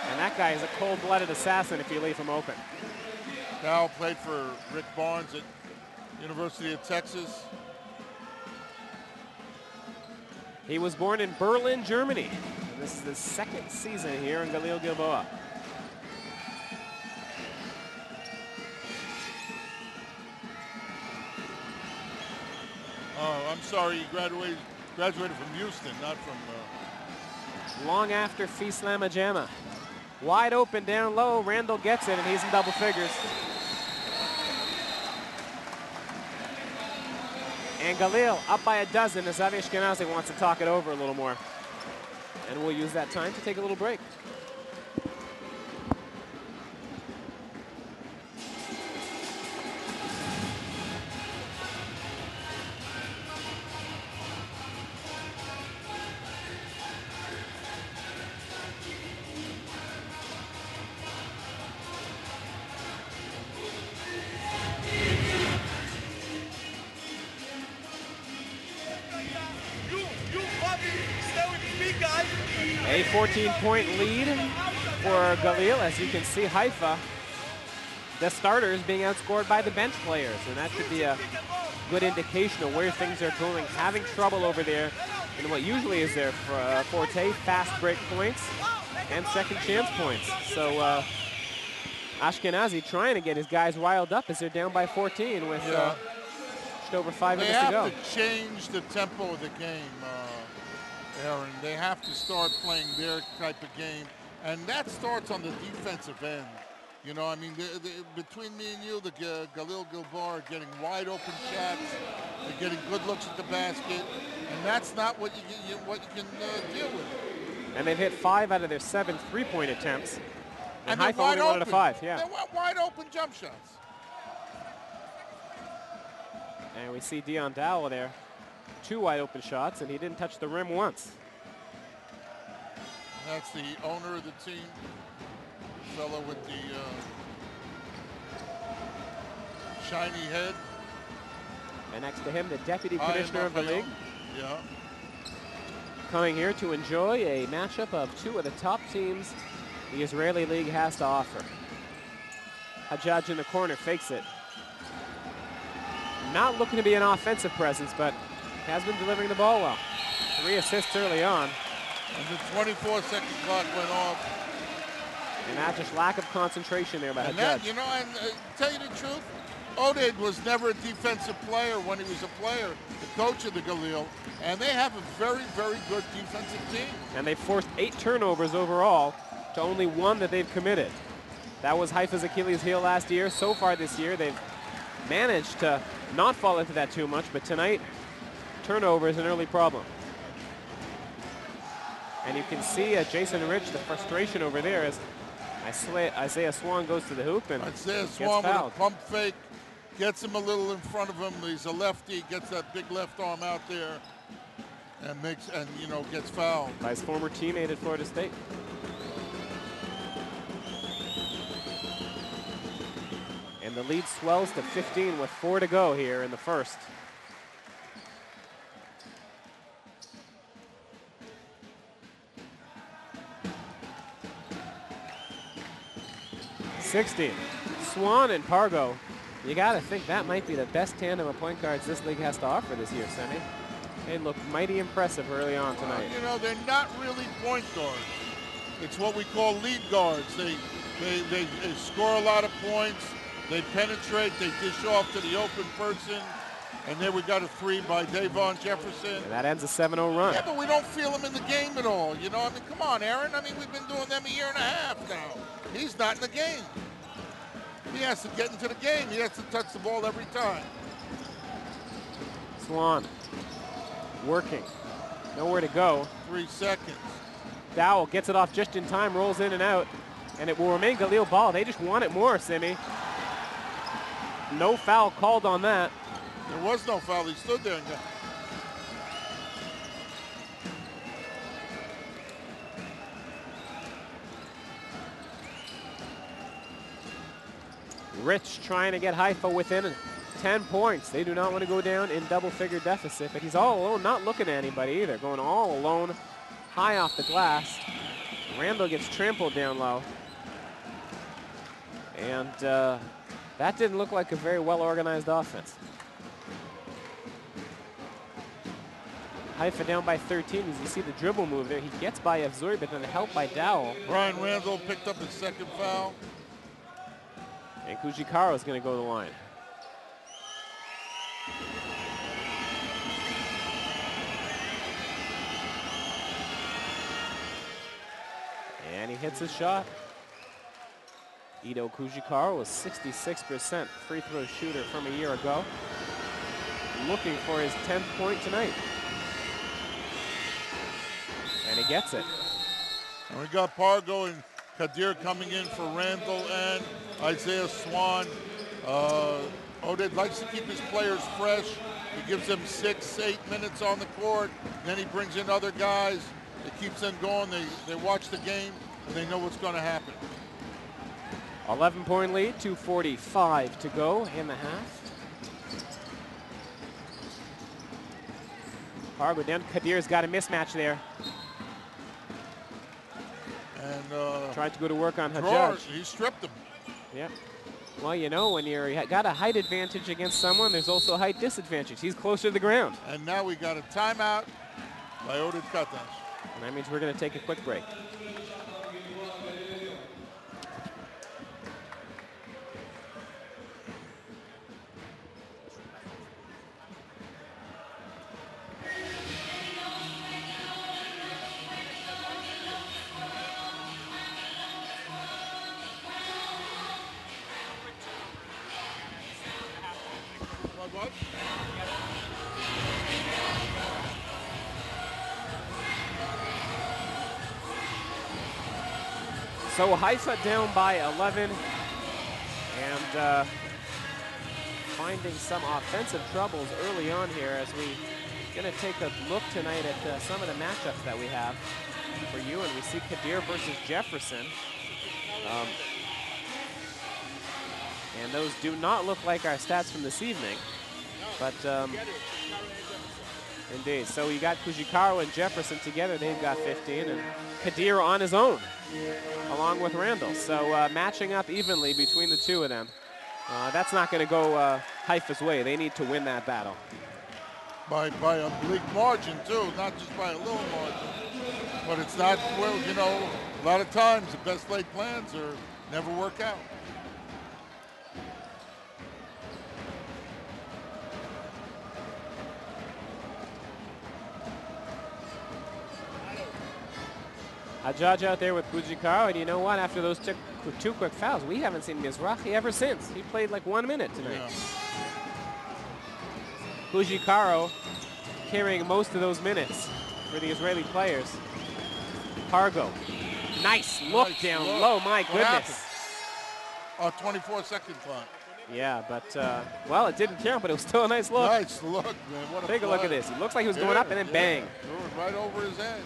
And that guy is a cold-blooded assassin if you leave him open. Dowell played for Rick Barnes at University of Texas. He was born in Berlin, Germany. And this is his second season here in Galil Gilboa. Oh, I'm sorry, he graduated from Houston, not from... Long after Fislam Ajama. Wide open down low, Randall gets it, and he's in double figures. And Galil up by a dozen as Avi Ashkenazi wants to talk it over a little more. And we'll use that time to take a little break. A 14-point lead for Galil. As you can see, Haifa, the starters being outscored by the bench players, and that should be a good indication of where things are going. Having trouble over there in what usually is their forte, fast break points and second chance points. So Ashkenazi trying to get his guys riled up as they're down by 14 with just over 5 minutes to go. They have to change the tempo of the game. Aaron, they have to start playing their type of game, and that starts on the defensive end. You know, I mean, between me and you, the Galil Gilboa are getting wide open shots, they're getting good looks at the basket, and that's not what you can deal with. And they've hit 5 out of their 7 three-point attempts. And Haifa only 1 out of 5, yeah. They're wide open jump shots. And we see Dion Dowell there. 2 wide open shots, and he didn't touch the rim once. That's the owner of the team, fellow with the shiny head. And next to him, the deputy commissioner of the league. Yeah. Coming here to enjoy a matchup of 2 of the top teams the Israeli league has to offer. Hajjaj in the corner fakes it. Not looking to be an offensive presence, but has been delivering the ball well. 3 assists early on. And the 24-second clock went off. And that just lack of concentration there by Hajjaj. You know, and tell you the truth, Oded was never a defensive player when he was a player, the coach of the Galil, and they have a very, very good defensive team. And they forced 8 turnovers overall to only 1 that they've committed. That was Haifa's Achilles heel last year. So far this year, they've managed to not fall into that too much, but tonight, turnover is an early problem. And you can see Jason Rich, the frustration over there as Isaiah Swan goes to the hoop and Isaiah gets Swan with a fouled. pump fake, gets him a little in front of him. He's a lefty, gets that big left arm out there and gets fouled. By his former teammate at Florida State. And the lead swells to 15 with 4 to go here in the first. Swan and Pargo. You got to think that might be the best tandem of point guards this league has to offer this year, Semi. They look mighty impressive early on tonight. You know, they're not really point guards. It's what we call lead guards. They score a lot of points. They penetrate. They dish off to the open person. And then we got a 3 by Davon Jefferson. And that ends a 7-0 run. Yeah, but we don't feel him in the game at all. You know, I mean, come on, Aaron. I mean, we've been doing them a year and a half now. He's not in the game. He has to get into the game. He has to touch the ball every time. Swan working. Nowhere to go. 3 seconds. Dowell gets it off just in time, rolls in and out. And it will remain Galil ball. They just want it more, Simi. No foul called on that. There was no foul. He stood there and Rich trying to get Haifa within 10 points. They do not want to go down in double-figure deficit, but he's all alone, not looking at anybody either, going all alone, high off the glass. Randall gets trampled down low. And that didn't look like a very well-organized offense. Haifa down by 13. As you see the dribble move there, he gets by Avzuri, but then helped by Dowell. Brian Randall picked up his second foul. And Kujikaro is going to go to the line. And he hits his shot. Ito Kujikaro was 66% free throw shooter from a year ago. Looking for his 10th point tonight. And he gets it. And we got Pargo and Kadir coming in for Randall and Isaiah Swan. Oded likes to keep his players fresh. He gives them 6-8 minutes on the court. Then he brings in other guys. It keeps them going. They watch the game, and they know what's going to happen. 11-point lead, 2:45 to go in the half. Pargo down. Kadir's got a mismatch there. And tried to go to work on Hajjaj. Drawers, he stripped him. Yeah. Well, you know, when you got a height advantage against someone, there's also a height disadvantage. He's closer to the ground. And now we got a timeout by Oded Katash. And that means we're going to take a quick break. So Haifa down by 11 and finding some offensive troubles early on here as we going to take a look tonight at some of the matchups that we have for you. And we see Kadir versus Jefferson. And those do not look like our stats from this evening. But indeed, so you got Kujikaro and Jefferson together. They've got 15, and Kadir on his own, along with Randall. So matching up evenly between the two of them. That's not going to go Haifa's way. They need to win that battle. By a big margin, too, not just by a little margin. But it's not, well, you know, a lot of times the best laid plans never work out. Hajjaj out there with Kujikaro, and you know what? After those two quick fouls, we haven't seen Mizrahi ever since. He played like 1 minute tonight. Yeah. Kujikaro carrying most of those minutes for the Israeli players. Pargo, nice look down low, my goodness. 24-second clock. Yeah, but, well, it didn't count, but it was still a nice look. Nice look, man. What a Take a look at this. He looks like he was going up and then bang. Threw it right over his head.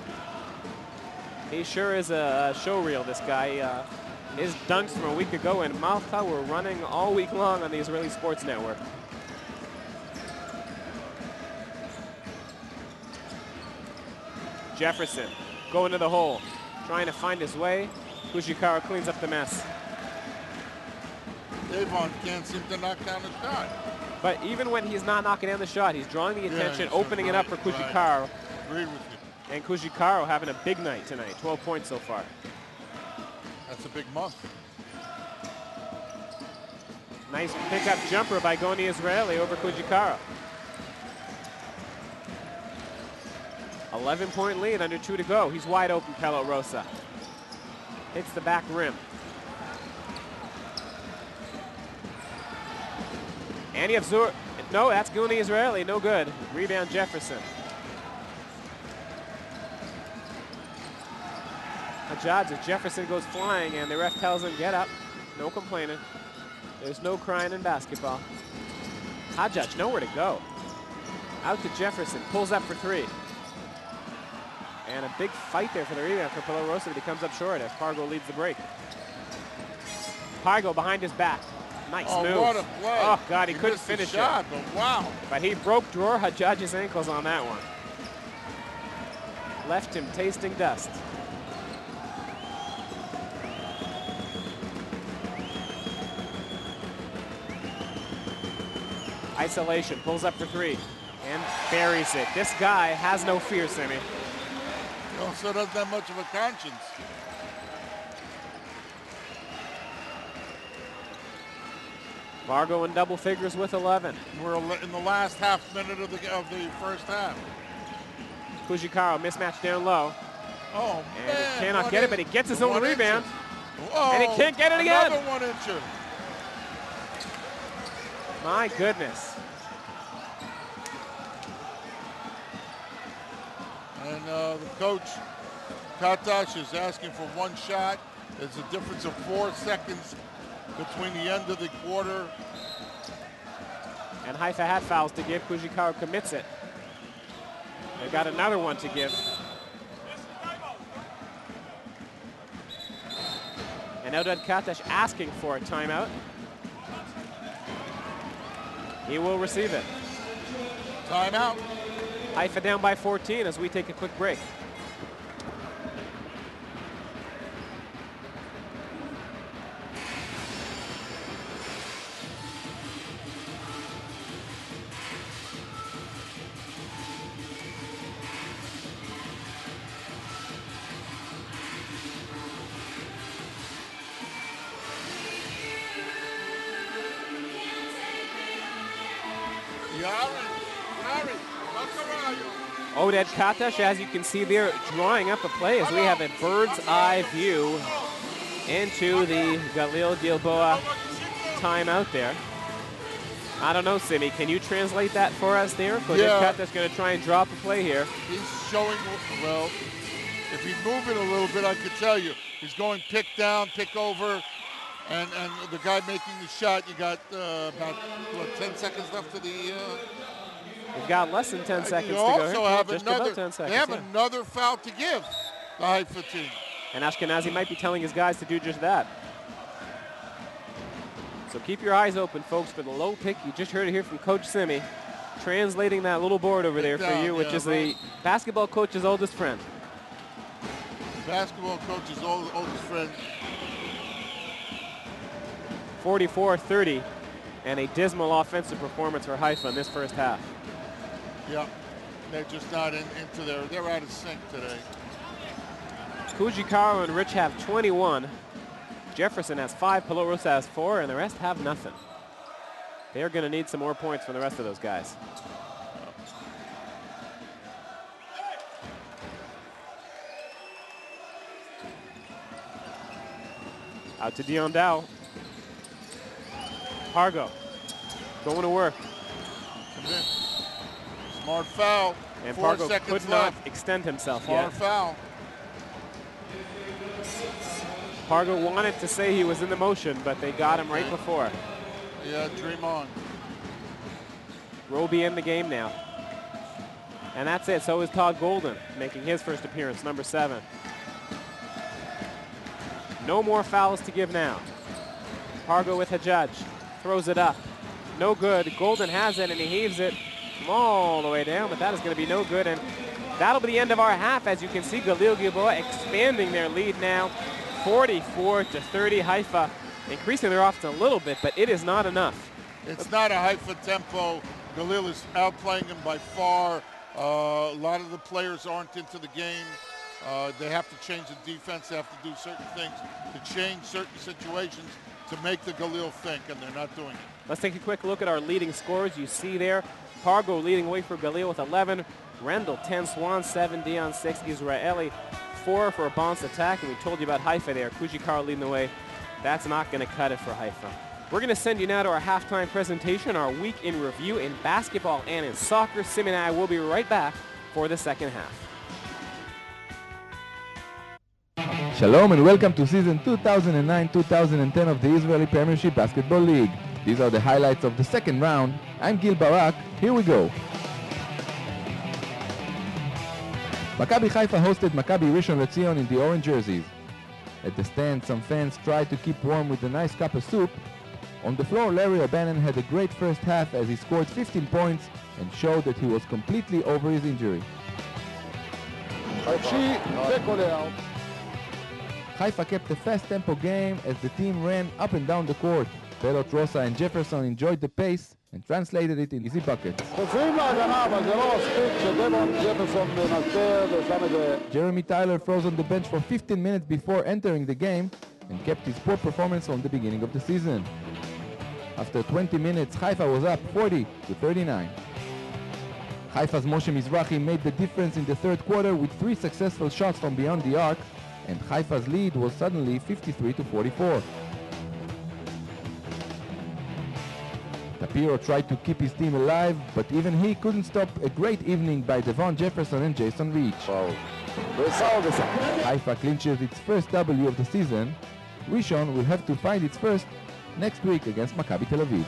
He sure is a show reel, this guy. His dunks from a week ago in Malta were running all week long on the Israeli Sports Network. Jefferson going to the hole, trying to find his way. Kujikaro cleans up the mess. Davon can't seem to knock down a shot. But even when he's not knocking down the shot, he's drawing the attention, Yeah, opening it up for Kujikaro. Right. Agreed with you. And Kujikaro having a big night tonight, 12 points so far. That's a big month. Nice pickup jumper by Goni Israeli over Kujikaro. 11-point lead, under 2 to go. He's wide open, Pelo Rosa. Hits the back rim. And you have no, that's Goni Israeli, no good. Rebound Jefferson. Hajjaj as Jefferson goes flying and the ref tells him get up. No complaining. There's no crying in basketball. Hajjaj nowhere to go. Out to Jefferson, pulls up for 3. And a big fight there for the rebound for Pelo Rosa, but he comes up short as Pargo leads the break. Pargo behind his back. Nice Oh, move. what a play. Oh, God, he couldn't missed the finish shot, it. but wow. But he broke Dror Hajjaj's ankles on that one. Left him tasting dust. Isolation, pulls up for three, and buries it. This guy has no fear, Simi. He also doesn't have much of a conscience. Fargo in double figures with 11. We're in the last half minute of the first half. Fujikawa mismatch down low. Oh, And man. he cannot get it, but he gets his own rebound. Oh, And he can't get it again. Another one-incher. My goodness. And the coach, Katash, is asking for one shot. There's a difference of 4 seconds between the end of the quarter. And Haifa had fouls to give. Fujikawa commits it. They got another one to give. And Oded Katash asking for a timeout. He will receive it. Timeout. Haifa down by 14 as we take a quick break. Oded Katash, as you can see there, drawing up a play as we have a bird's eye view into the Galil Gilboa timeout there. I don't know, Simi, can you translate that for us there? Oded Katash going to try and drop a play here. He's showing, well, if he's moving a little bit, I could tell you. He's going pick down, pick over, and the guy making the shot, you got about, what, 10 seconds left to the... We've got less than 10 seconds to also go. have Just another, about 10 seconds. they have another foul to give, the Haifa team. And Ashkenazi might be telling his guys to do just that. So keep your eyes open, folks, for the low pick. You just heard it here from Coach Simi, translating that little board over there for you, which is the basketball coach's oldest friend. Basketball coach's oldest friend. 44-30, and a dismal offensive performance for Haifa in this first half. Yeah, they're just not into they're out of sync today. Fujikawa and Rich have 21. Jefferson has 5, Pelot-Rosa has 4, and the rest have nothing. They're going to need some more points from the rest of those guys. Out to Dion Dow. Pargo going to work. Smart foul. And 4 Pargo seconds could not left. extend himself Smart yet. foul. Pargo wanted to say he was in the motion, but they got him right before. Yeah, dream on. Roby in the game now. And that's it. So is Todd Golden, making his first appearance, number 7. No more fouls to give now. Pargo with Hajjaj. Throws it up. No good. Golden has it, and he heaves it all the way down, but that is going to be no good. And that'll be the end of our half. As you can see, Galil Gilboa expanding their lead now. 44-30. Haifa increasing their offense a little bit, but it is not enough. It's not a Haifa tempo. Galil is outplaying them by far. A lot of the players aren't into the game. They have to change the defense. They have to do certain things to change certain situations to make the Galil think, and they're not doing it. Let's take a quick look at our leading scorers. You see there, Pargo leading away for Galil with 11. Rendell 10, Swan 7, Dion 6, Israeli 4 for a bounce attack. And we told you about Haifa there. Fujikawa leading the way. That's not going to cut it for Haifa. We're going to send you now to our halftime presentation, our week in review in basketball and in soccer. Sim and I will be right back for the second half. Shalom and welcome to season 2009-2010 of the Israeli Premiership Basketball League. These are the highlights of the second round. I'm Gil Barak. Here we go. Maccabi Haifa hosted Maccabi Rishon LeZion in the orange jerseys. At the stand, some fans tried to keep warm with a nice cup of soup. On the floor, Larry O'Bannon had a great first half as he scored 15 points and showed that he was completely over his injury. Haifa kept a fast-tempo game as the team ran up and down the court. Pelot, Rosa and Jefferson enjoyed the pace and translated it in easy buckets. Jeremy Tyler froze on the bench for 15 minutes before entering the game and kept his poor performance from the beginning of the season. After 20 minutes, Haifa was up 40-39. Haifa's Moshe Mizrahi made the difference in the third quarter with 3 successful shots from beyond the arc, and Haifa's lead was suddenly 53-44. Tapiro tried to keep his team alive, but even he couldn't stop a great evening by Devon Jefferson and Jason Reach. Haifa clinches its first W of the season. Rishon will have to find its first next week against Maccabi Tel Aviv.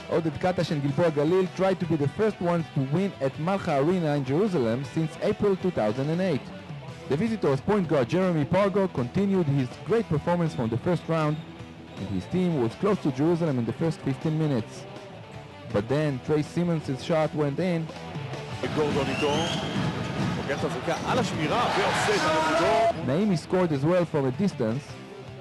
Oded Katash and Gilboa Galil tried to be the first ones to win at Malcha Arena in Jerusalem since April 2008. The visitors' point guard Jeremy Pargo continued his great performance from the first round, and his team was close to Jerusalem in the first 15 minutes. But then Trey Simmons' shot went in. Naimi scored as well from a distance,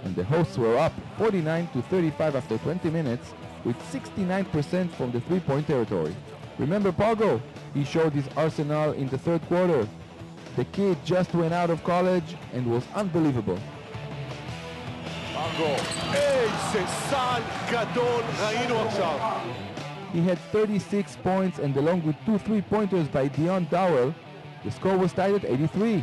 and the hosts were up 49-35 after 20 minutes, with 69% from the three-point territory. Remember Pargo? He showed his arsenal in the third quarter. The kid just went out of college and was unbelievable. He had 36 points, and along with 2 3-pointers by Dion Dowell, the score was tied at 83.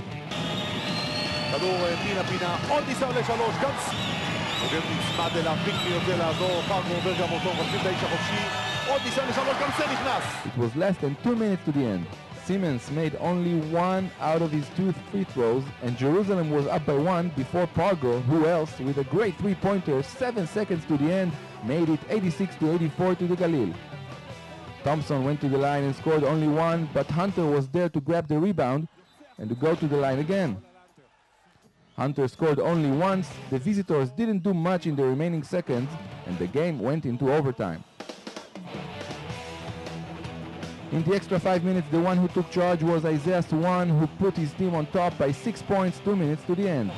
It was less than 2 minutes to the end. Simmons made only 1 out of his 2 free throws, and Jerusalem was up by 1 before Pargo, who else, with a great 3-pointer 7 seconds to the end, made it 86-84 to the Galil. Thompson went to the line and scored only 1, but Hunter was there to grab the rebound and to go to the line again. Hunter scored only once. The visitors didn't do much in the remaining seconds, and the game went into overtime. In the extra 5 minutes, the one who took charge was Isaiah Swan, who put his team on top by 6 points 2 minutes to the end.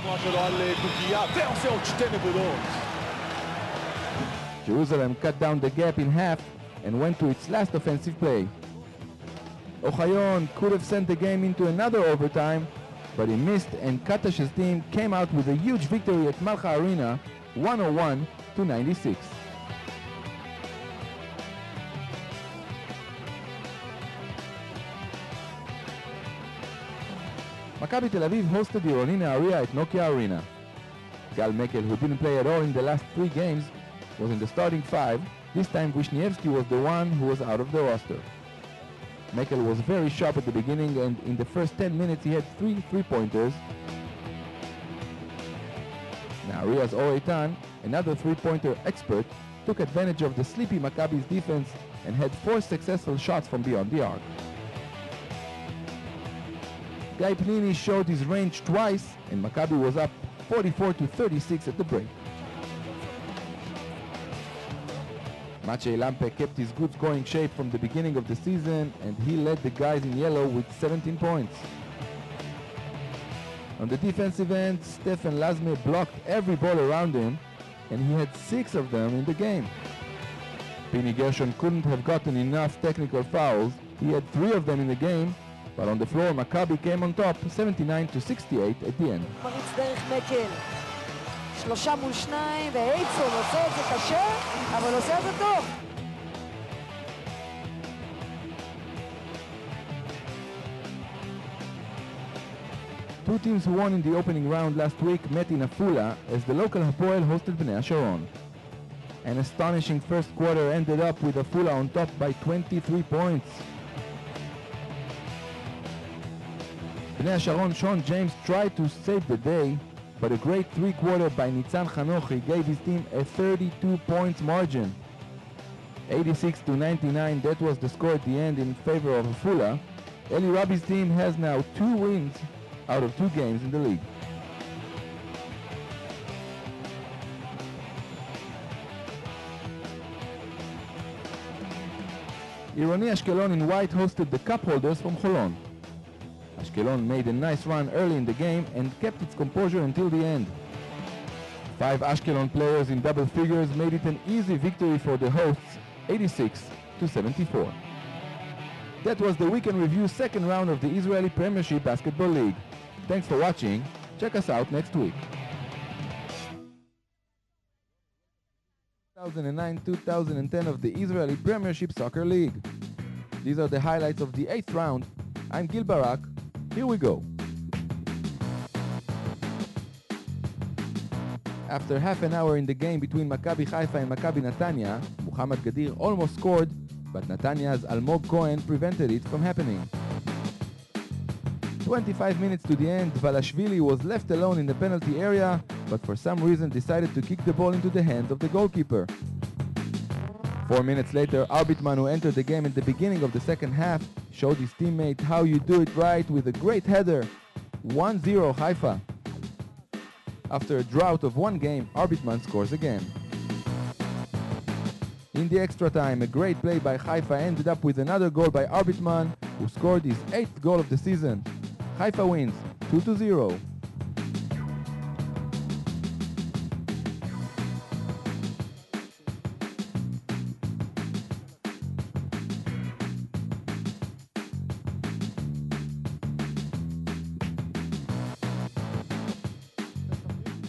Jerusalem cut down the gap in half and went to its last offensive play. Ohayon could have sent the game into another overtime, but he missed, and Katash's team came out with a huge victory at Malcha Arena, 101-96. Maccabi Tel Aviv hosted the Ironi Nahariya at Nokia Arena. Gal Mekel, who didn't play at all in the last 3 games, was in the starting 5. This time Wisniewski was the one who was out of the roster. Mekel was very sharp at the beginning, and in the first 10 minutes he had 3 3-pointers. Nahariya's Oreitan, another 3-pointer expert, took advantage of the sleepy Maccabi's defense and had 4 successful shots from beyond the arc. Guy Pnini showed his range twice, and Maccabi was up 44-36 at the break. Maciej Lampe kept his good scoring shape from the beginning of the season, and he led the guys in yellow with 17 points. On the defensive end, Stefan Lazme blocked every ball around him, and he had 6 of them in the game. Pini Gershon couldn't have gotten enough technical fouls. He had 3 of them in the game, but on the floor, Maccabi came on top 79-68 at the end. Two teams who won in the opening round last week met in Afula as the local Hapoel hosted Bnei Sharon. An astonishing first quarter ended up with Afula on top by 23 points. Bnei Sharon Sean James tried to save the day, but a great 3-quarter by Nitzan Hanochi gave his team a 32 points margin. 86-99, that was the score at the end in favor of Afula. Eli Rabbi's team has now 2 wins out of 2 games in the league. Ironi Ashkelon in white hosted the cup holders from Holon. Ashkelon made a nice run early in the game and kept its composure until the end. 5 Ashkelon players in double figures made it an easy victory for the hosts, 86-74. That was the Weekend Review second round of the Israeli Premiership Basketball League. Thanks for watching. Check us out next week. 2009-2010 of the Israeli Premiership Soccer League. These are the highlights of the 8th round. I'm Gil Barak. Here we go. After half an hour in the game between Maccabi Haifa and Maccabi Netanya, Muhammad Gadir almost scored, but Netanya's Almog Cohen prevented it from happening. 25 minutes to the end, Valashvili was left alone in the penalty area, but for some reason decided to kick the ball into the hands of the goalkeeper. 4 minutes later, Arbitman, who entered the game at the beginning of the second half, showed his teammate how you do it right with a great header. 1-0 Haifa. After a drought of 1 game, Arbitman scores again. In the extra time, a great play by Haifa ended up with another goal by Arbitman, who scored his 8th goal of the season. Haifa wins 2-0.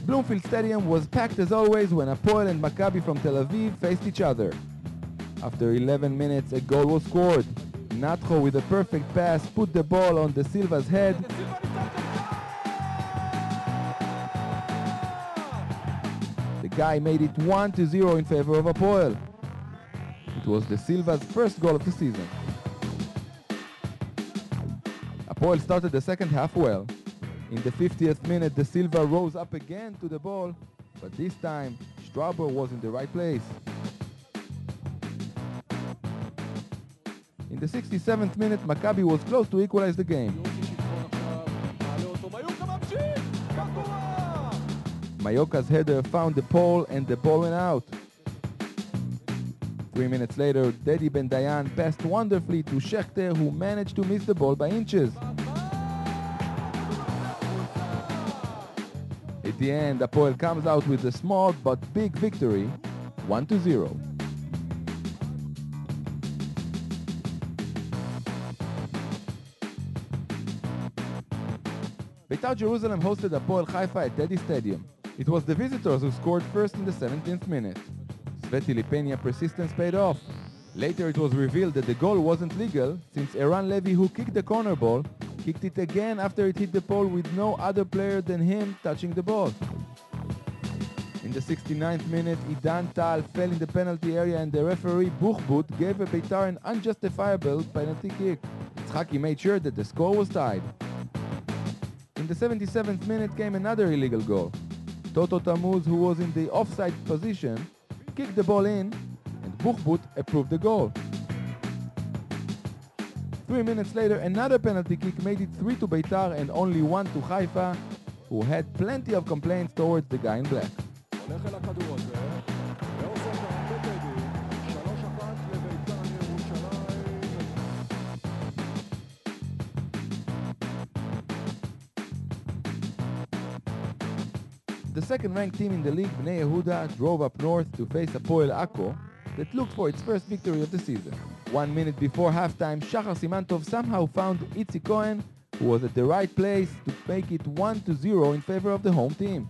Bloomfield Stadium was packed as always when Hapoel and Maccabi from Tel Aviv faced each other. After 11 minutes, a goal was scored. Natcho with a perfect pass put the ball on De Silva's head. The guy made it 1-0 in favor of Hapoel. It was De Silva's first goal of the season. Hapoel started the second half well. In the 50th minute, De Silva rose up again to the ball, but this time, Strauber was in the right place. In the 67th minute, Maccabi was close to equalize the game. Mayoka's header found the pole and the ball went out. 3 minutes later, Dedi Ben Dayan passed wonderfully to Schechter, who managed to miss the ball by inches. At the end, Hapoel comes out with a small but big victory, 1-0. Beitar Jerusalem hosted Hapoel Haifa at Dedi Stadium. It was the visitors who scored first in the 17th minute. Sveti Lipenia persistence paid off. Later it was revealed that the goal wasn't legal since Eran Levy, who kicked the corner ball, kicked it again after it hit the pole with no other player than him touching the ball. In the 69th minute, Idan Tal fell in the penalty area and the referee Buchbut gave a Beitar an unjustifiable penalty kick. Tzchaki made sure that the score was tied. In the 77th minute came another illegal goal. Toto Tamuz, who was in the offside position, kicked the ball in and Buchbut approved the goal. 3 minutes later, another penalty kick made it 3 to Beitar and only 1 to Haifa, who had plenty of complaints towards the guy in black. The second-ranked team in the league, Bnei Yehuda, drove up north to face Hapoel Akko that looked for its first victory of the season. 1 minute before halftime, Shachar Simantov somehow found Itzi Cohen, who was at the right place to make it 1-0 in favor of the home team.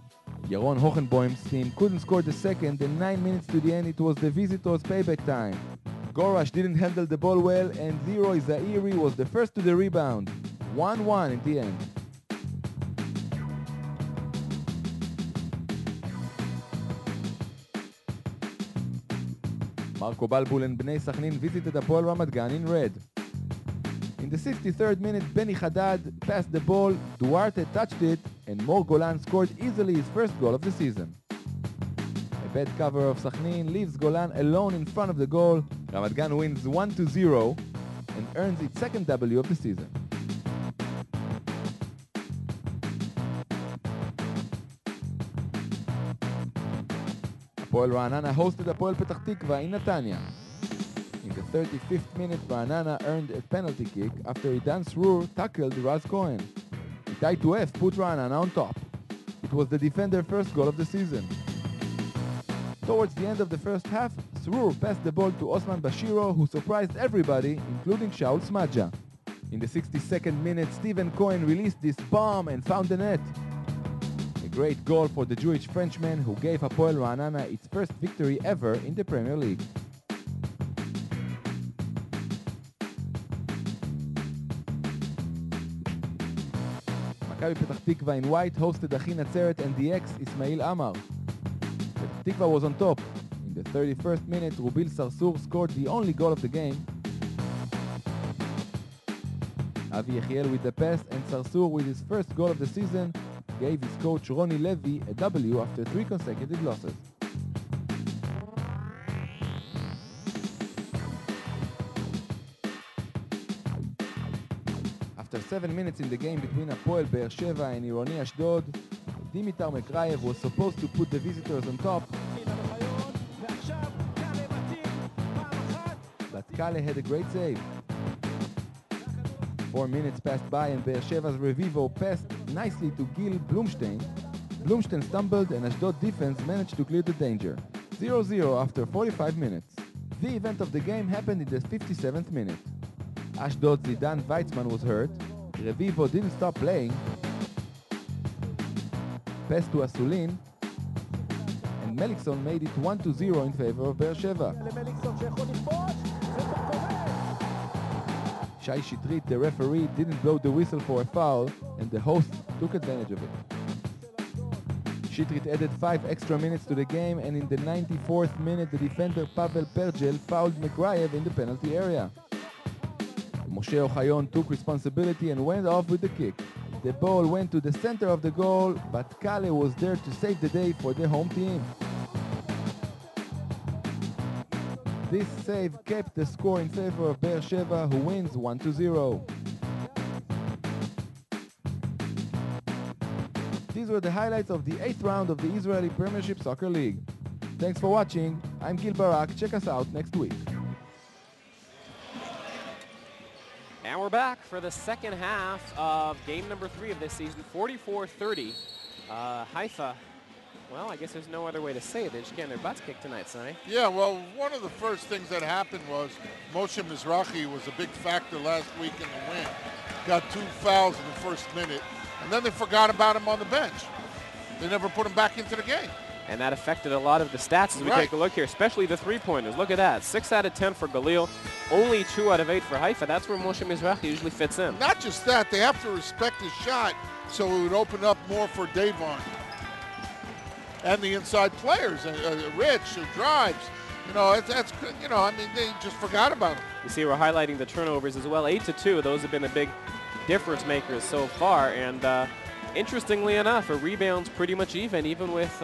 Yaron Hochenboim's team couldn't score the second, and 9 minutes to the end it was the visitors' payback time. Gorash didn't handle the ball well, and Leroy Zairi was the first to the rebound. 1-1 in the end. Marco Balbul and Bnei Sachnin visited Hapoel Ramat Gan in red. In the 63rd minute, Benny Haddad passed the ball, Duarte touched it, and Mor Golan scored easily his first goal of the season. A bad cover of Sachnin leaves Golan alone in front of the goal. Ramat Gan wins 1-0 and earns its second W of the season. Hapoel Ra'anana hosted Hapoel Petach Tikva in Netanya. In the 35th minute, Ra'anana earned a penalty kick after Idan Sroor tackled Raz Cohen. Itai Tuef put Ra'anana on top. It was the defender's first goal of the season. Towards the end of the first half, Sroor passed the ball to Osman Bashiro, who surprised everybody, including Shaul Smadja. In the 62nd minute, Stephen Cohen released this bomb and found the net. A great goal for the Jewish Frenchman who gave Hapoel Ra'anana its first victory ever in the Premier League. Maccabi Petach Tikva in white hosted Achi Natzeret and the ex-Ismail Amar. Petach Tikva was on top. In the 31st minute, Rubil Sarsour scored the only goal of the game. Avi Yechiel with the pass, and Sarsour with his first goal of the season gave his coach Ronnie Levy a W after 3 consecutive losses. After 7 minutes in the game between Hapoel Be'er Sheva and Ironi Ashdod, Dimitar Mekraev was supposed to put the visitors on top, but Kale had a great save. 4 minutes passed by and Be'er Sheva's Revivo passed nicely to Gil Blumstein. Blumstein stumbled and Ashdod defense managed to clear the danger. 0-0 after 45 minutes. The event of the game happened in the 57th minute. Ashdod Zidan Weitzman was hurt. Revivo didn't stop playing. Pass to Asulin. And Melikson made it 1-0 in favor of Be'er Sheva. Shai Shitrit, the referee, didn't blow the whistle for a foul, and the hosts took advantage of it. Shitrit added 5 extra minutes to the game, and in the 94th minute, the defender Pavel Pergel fouled Mekraev in the penalty area. Moshe Ochayon took responsibility and went off with the kick. The ball went to the center of the goal, but Kale was there to save the day for the home team. This save kept the score in favor of Be'er Sheva, who wins 1-0. These were the highlights of the 8th round of the Israeli Premiership Soccer League. Thanks for watching. I'm Gil Barak. Check us out next week. And we're back for the second half of game number 3 of this season, 44-30. Haifa, well, I guess there's no other way to say it. They're just getting their butts kicked tonight, Sonny. Yeah, well, one of the first things that happened was Moshe Mizrahi was a big factor last week in the win. Got 2 fouls in the first minute, and then they forgot about him on the bench. They never put him back into the game. And that affected a lot of the stats as we take a look here, especially the three-pointers. Look at that, 6 out of 10 for Galil, only 2 out of 8 for Haifa. That's where Moshe Mizrahi usually fits in. Not just that, they have to respect his shot so it would open up more for Davon. And the inside players, Rich, who drives. You know, that's, you know, I mean, they just forgot about him. You see we're highlighting the turnovers as well, 8-2. Those have been the big difference makers so far. And interestingly enough, a rebound's pretty much even with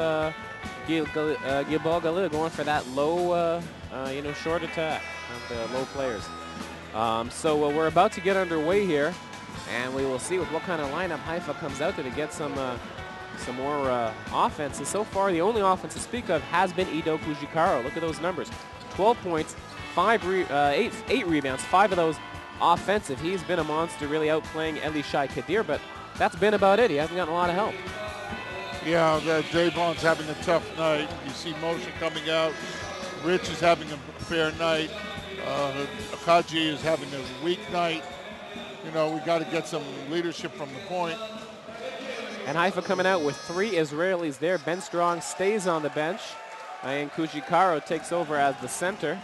Gilboa Galil going for that low, you know, short attack of the low players. So we're about to get underway here, and we will see with what kind of lineup Haifa comes out to get some more offense. And so far, the only offense to speak of has been Ido Kujikaro. Look at those numbers: 12 points, 8 rebounds, 5 of those offensive. He's been a monster, really outplaying Elishai Kadir, but that's been about it. He hasn't gotten a lot of help. Yeah, Davon's having a tough night. You see Moshe coming out. Rich is having a fair night. Akaji is having a weak night. You know, we got to get some leadership from the point. And Haifa coming out with 3 Israelis there. Ben Strong stays on the bench, and Kujikaro takes over as the center.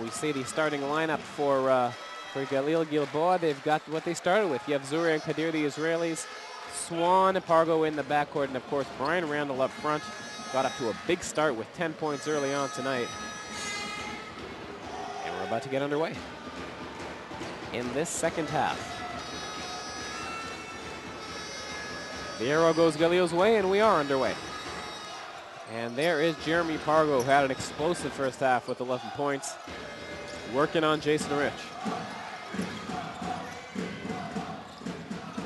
We see the starting lineup for Galil Gilboa. They've got what they started with. You have Zuri and Kadir, the Israelis, Swan and Pargo in the backcourt, and of course Brian Randall up front. Got up to a big start with 10 points early on tonight. And we're about to get underway in this second half. The arrow goes Galil's way, and we are underway. And there is Jeremy Pargo, who had an explosive first half with 11 points, working on Jason Rich.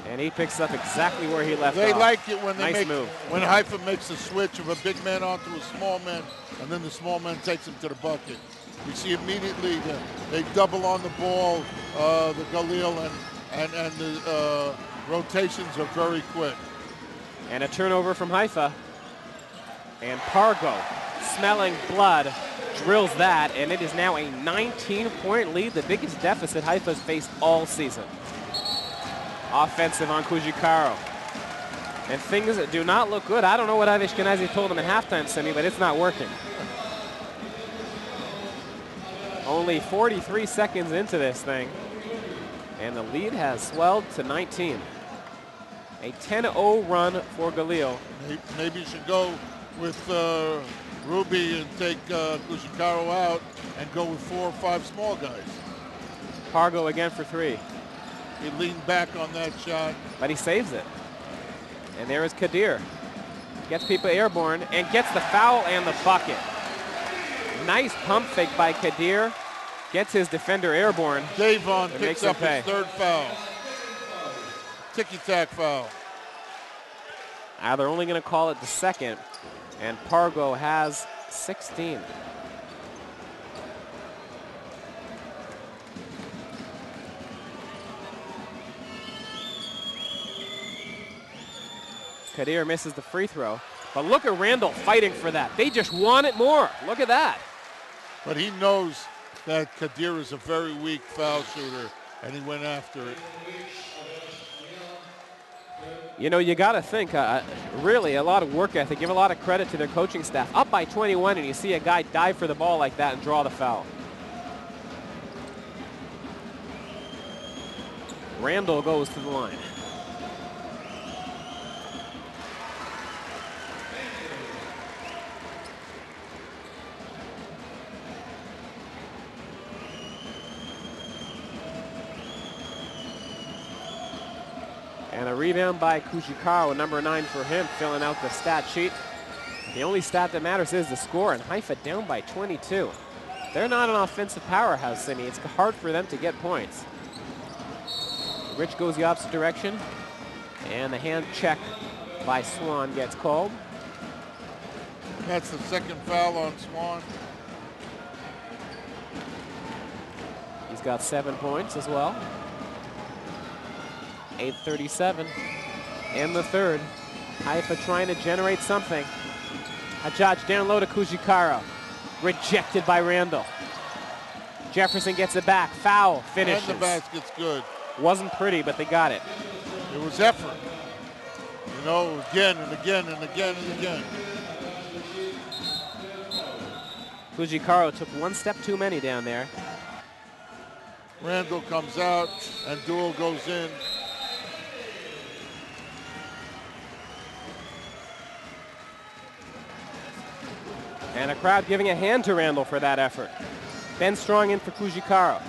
And And he picks up exactly where he left They off. like it when they Nice make move. when Haifa makes a switch of a big man onto a small man, and then the small man takes him to the bucket. You see immediately they double on the ball, the Galil, and the rotations are very quick. And a turnover from Haifa. And Pargo, smelling blood, drills that, and it is now a 19-point lead, the biggest deficit Haifa's faced all season. Offensive on Kujikaro. And things do not look good. I don't know what Avi Ashkenazi told him at halftime, Simi, but it's not working. Only 43 seconds into this thing, and the lead has swelled to 19. A 10-0 run for Galil. Maybe you should go with Ruby and take Kujikaro out and go with 4 or 5 small guys. Pargo again for 3. He leaned back on that shot. But he saves it. And there is Kadir. Gets people airborne and gets the foul and the bucket. Nice pump fake by Kadir. Gets his defender airborne. Davon picks up his 3rd foul. Ticky-tack foul. They're only going to call it the 2nd. And Pargo has 16. Kadir misses the free throw. But look at Randall fighting for that. They just want it more. Look at that. But he knows that Kadir is a very weak foul shooter, and he went after it. You know, you got to think, really, a lot of work ethic. Give a lot of credit to their coaching staff. Up by 21, and you see a guy dive for the ball like that and draw the foul. Randall goes to the line. And a rebound by Kujikaro, number 9 for him, filling out the stat sheet. The only stat that matters is the score, and Haifa down by 22. They're not an offensive powerhouse, Simi. It's hard for them to get points. Rich goes the opposite direction, and the hand check by Swan gets called. That's the 2nd foul on Swan. He's got 7 points as well. 8:37 in the 3rd. Haifa trying to generate something. Hajjaj down low to Kujikaro. Rejected by Randall. Jefferson gets it back. Foul. Finishes. And the basket's good. Wasn't pretty, but they got it. It was effort. You know, again and again and again and again. Kujikaro took 1 step too many down there. Randall comes out and Duel goes in. And a crowd giving a hand to Randall for that effort. Ben Strong in for Kujikaro.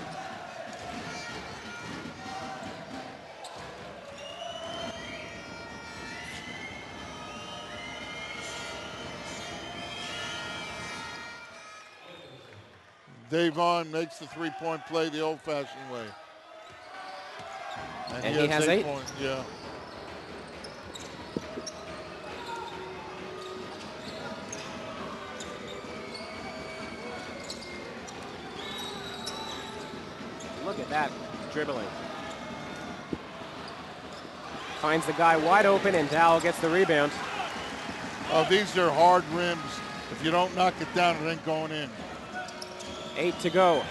Davon makes the 3-point play the old-fashioned way. And he has 8 points. Yeah. Look at that dribbling. Finds the guy wide open, and Dowell gets the rebound. Oh, these are hard rims. If you don't knock it down, it ain't going in. 8 to go.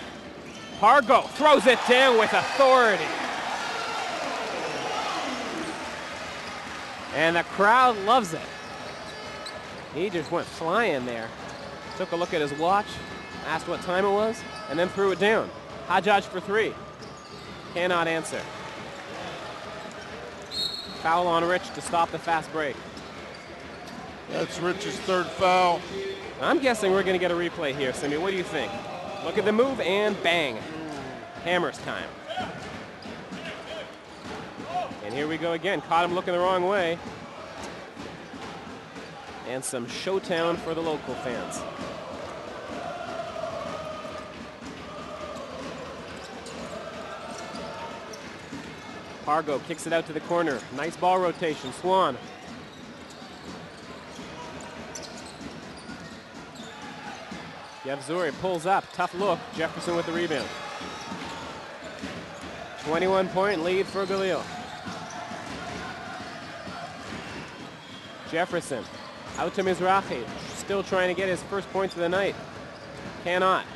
Pargo throws it down with authority. And the crowd loves it. He just went flying there. Took a look at his watch, asked what time it was, and then threw it down. Hajjaj for 3. Cannot answer. Foul on Rich to stop the fast break. That's Rich's 3rd foul. I'm guessing we're going to get a replay here, Simi. What do you think? Look at the move, and bang. Hammers time. And here we go again. Caught him looking the wrong way. And some Showtown for the local fans. Pargo kicks it out to the corner. Nice ball rotation. Swan. Yevzuri pulls up. Tough look. Jefferson with the rebound. 21-point lead for Galil. Jefferson out to Mizrahi. Still trying to get his first points of the night. Cannot.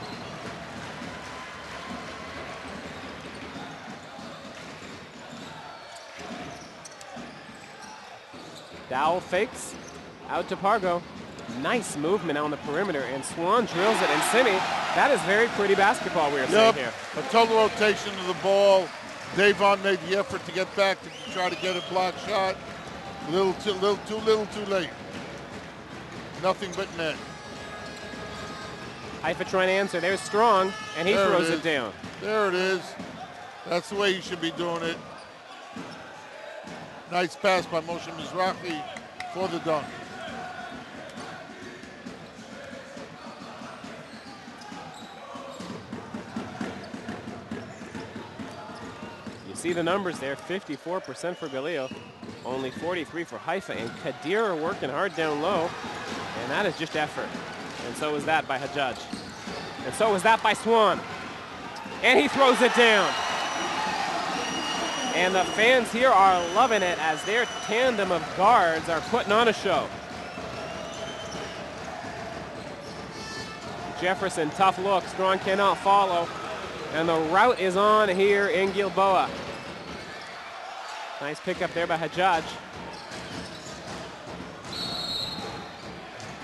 Dowell fakes. Out to Pargo. Nice movement on the perimeter, and Swan drills it. And Simi, that is very pretty basketball we are seeing here. A total rotation of the ball. Davon made the effort to get back to try to get a block shot. Little too late. Nothing but net. Haifa trying to answer. There's Strong, and he throws it down. There it is. That's the way you should be doing it. Nice pass by Moshe Mizrahi for the dunk. You see the numbers there, 54% for Galil, only 43 for Haifa, and Kadir are working hard down low, and that is just effort. And so is that by Hajjaj. And so is that by Swan. And he throws it down. And the fans here are loving it as their tandem of guards are putting on a show. Jefferson, tough look. Strong cannot follow. And the route is on here in Gilboa. Nice pickup there by Hajjaj.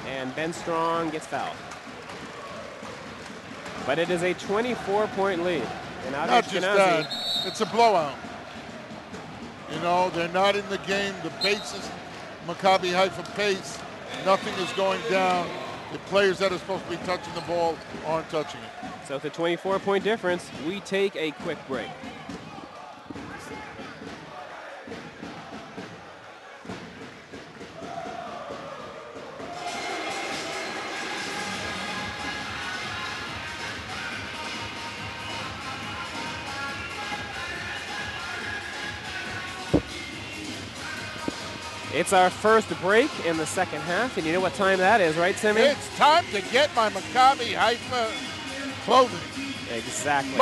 And Ben Strong gets fouled. But it is a 24-point lead. And not just that, it's a blowout. You know, they're not in the game. The pace is Maccabi Haifa pace. Nothing is going down. The players that are supposed to be touching the ball aren't touching it. So with a 24-point difference, we take a quick break. It's our first break in the second half, and you know what time that is, right, Simi? It's time to get my Maccabi Haifa clothing. Exactly.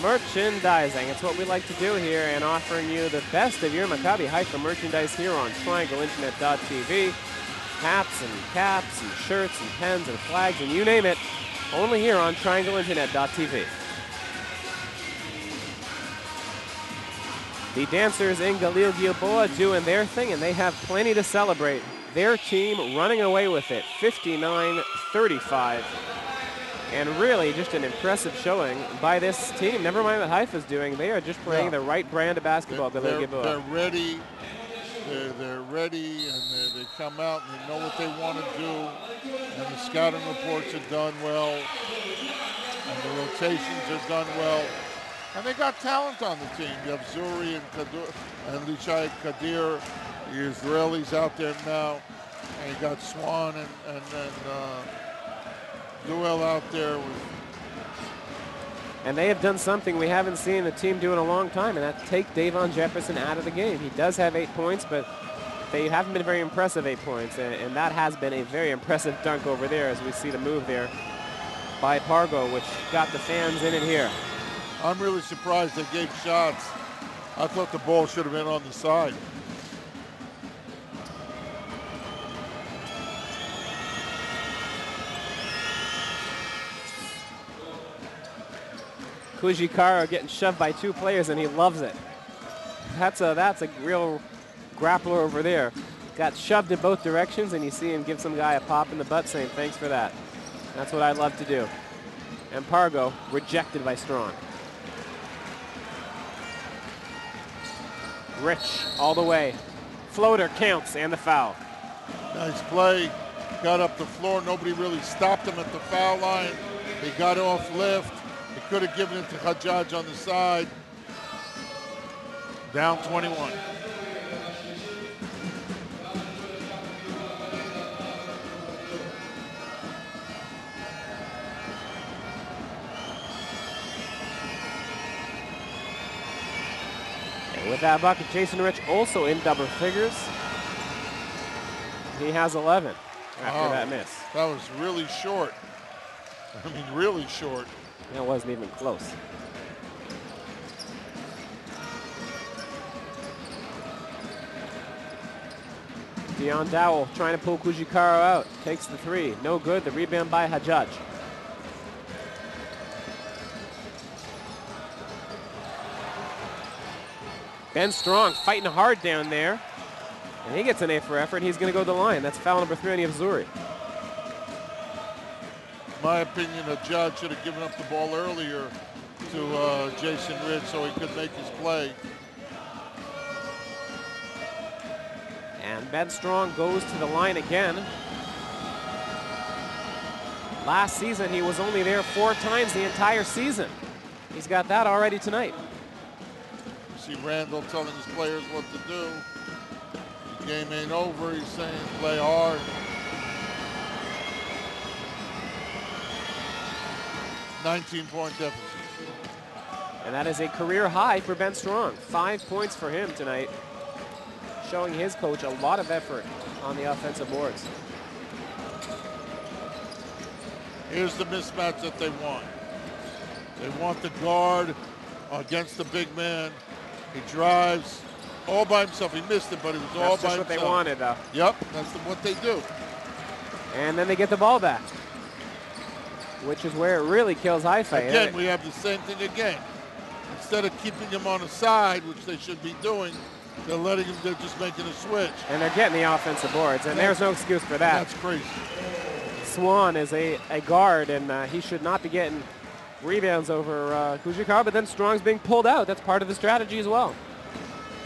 Merchandising. It's what we like to do here, and offering you the best of your Maccabi Haifa merchandise here on TriangleInternet.tv. Hats and caps and shirts and pens and flags and you name it, only here on TriangleInternet.tv. The dancers in Galil Gilboa doing their thing, and they have plenty to celebrate. Their team running away with it, 59-35. And really just an impressive showing by this team. Never mind what Haifa's doing. They are just playing the right brand of basketball, Galil Gilboa. They're ready. They're ready, and they come out, and they know what they want to do. And the scouting reports are done well. And the rotations are done well. And they got talent on the team. You have Zuri and Lichai Kadir, the Israelis out there now. And you got Swan and Duel out there. And they have done something we haven't seen a team do in a long time, and that's take Davon Jefferson out of the game. He does have 8 points, but they haven't been very impressive 8 points. And that has been a very impressive dunk over there as we see the move there by Pargo, which got the fans in it here. I'm really surprised they gave shots. I thought the ball should have been on the side. Kujikara getting shoved by 2 players, and he loves it. That's a real grappler over there. Got shoved in both directions, and you see him give some guy a pop in the butt saying, thanks for that. That's what I'd love to do. And Pargo rejected by Strong. Rich all the way. Floater counts and the foul. Nice play. Got up the floor. Nobody really stopped him at the foul line. He got off lift. He could have given it to Hajjaj on the side. Down 21. With that bucket, Jason Rich also in double figures. He has 11 after that miss. That was really short. I mean, really short. That wasn't even close. Dion Dowell trying to pull Kujikaro out. Takes the three. No good. The rebound by Hajjaj. Ben Strong fighting hard down there. And he gets an A for effort. He's going to go to the line. That's foul number 3 on Yavzuri. In my opinion, a judge should have given up the ball earlier to Jason Ridge so he could make his play. And Ben Strong goes to the line again. Last season, he was only there 4 times the entire season. He's got that already tonight. You see Randall telling his players what to do. The game ain't over. He's saying play hard. 19-point deficit. And that is a career high for Ben Strong. 5 points for him tonight, showing his coach a lot of effort on the offensive boards. Here's the mismatch that they want. They want the guard against the big man. He drives all by himself. He missed it, but it was all by himself. That's just what they wanted, though. Yep, that's what they do. And then they get the ball back, which is where it really kills Haifa. Again, we have the same thing again. Instead of keeping him on the side, which they should be doing, they're just making a switch. And they're getting the offensive boards, and there's no excuse for that. That's crazy. Swan is a guard, and he should not be getting rebounds over Kujikar, but then Strong's being pulled out. That's part of the strategy as well.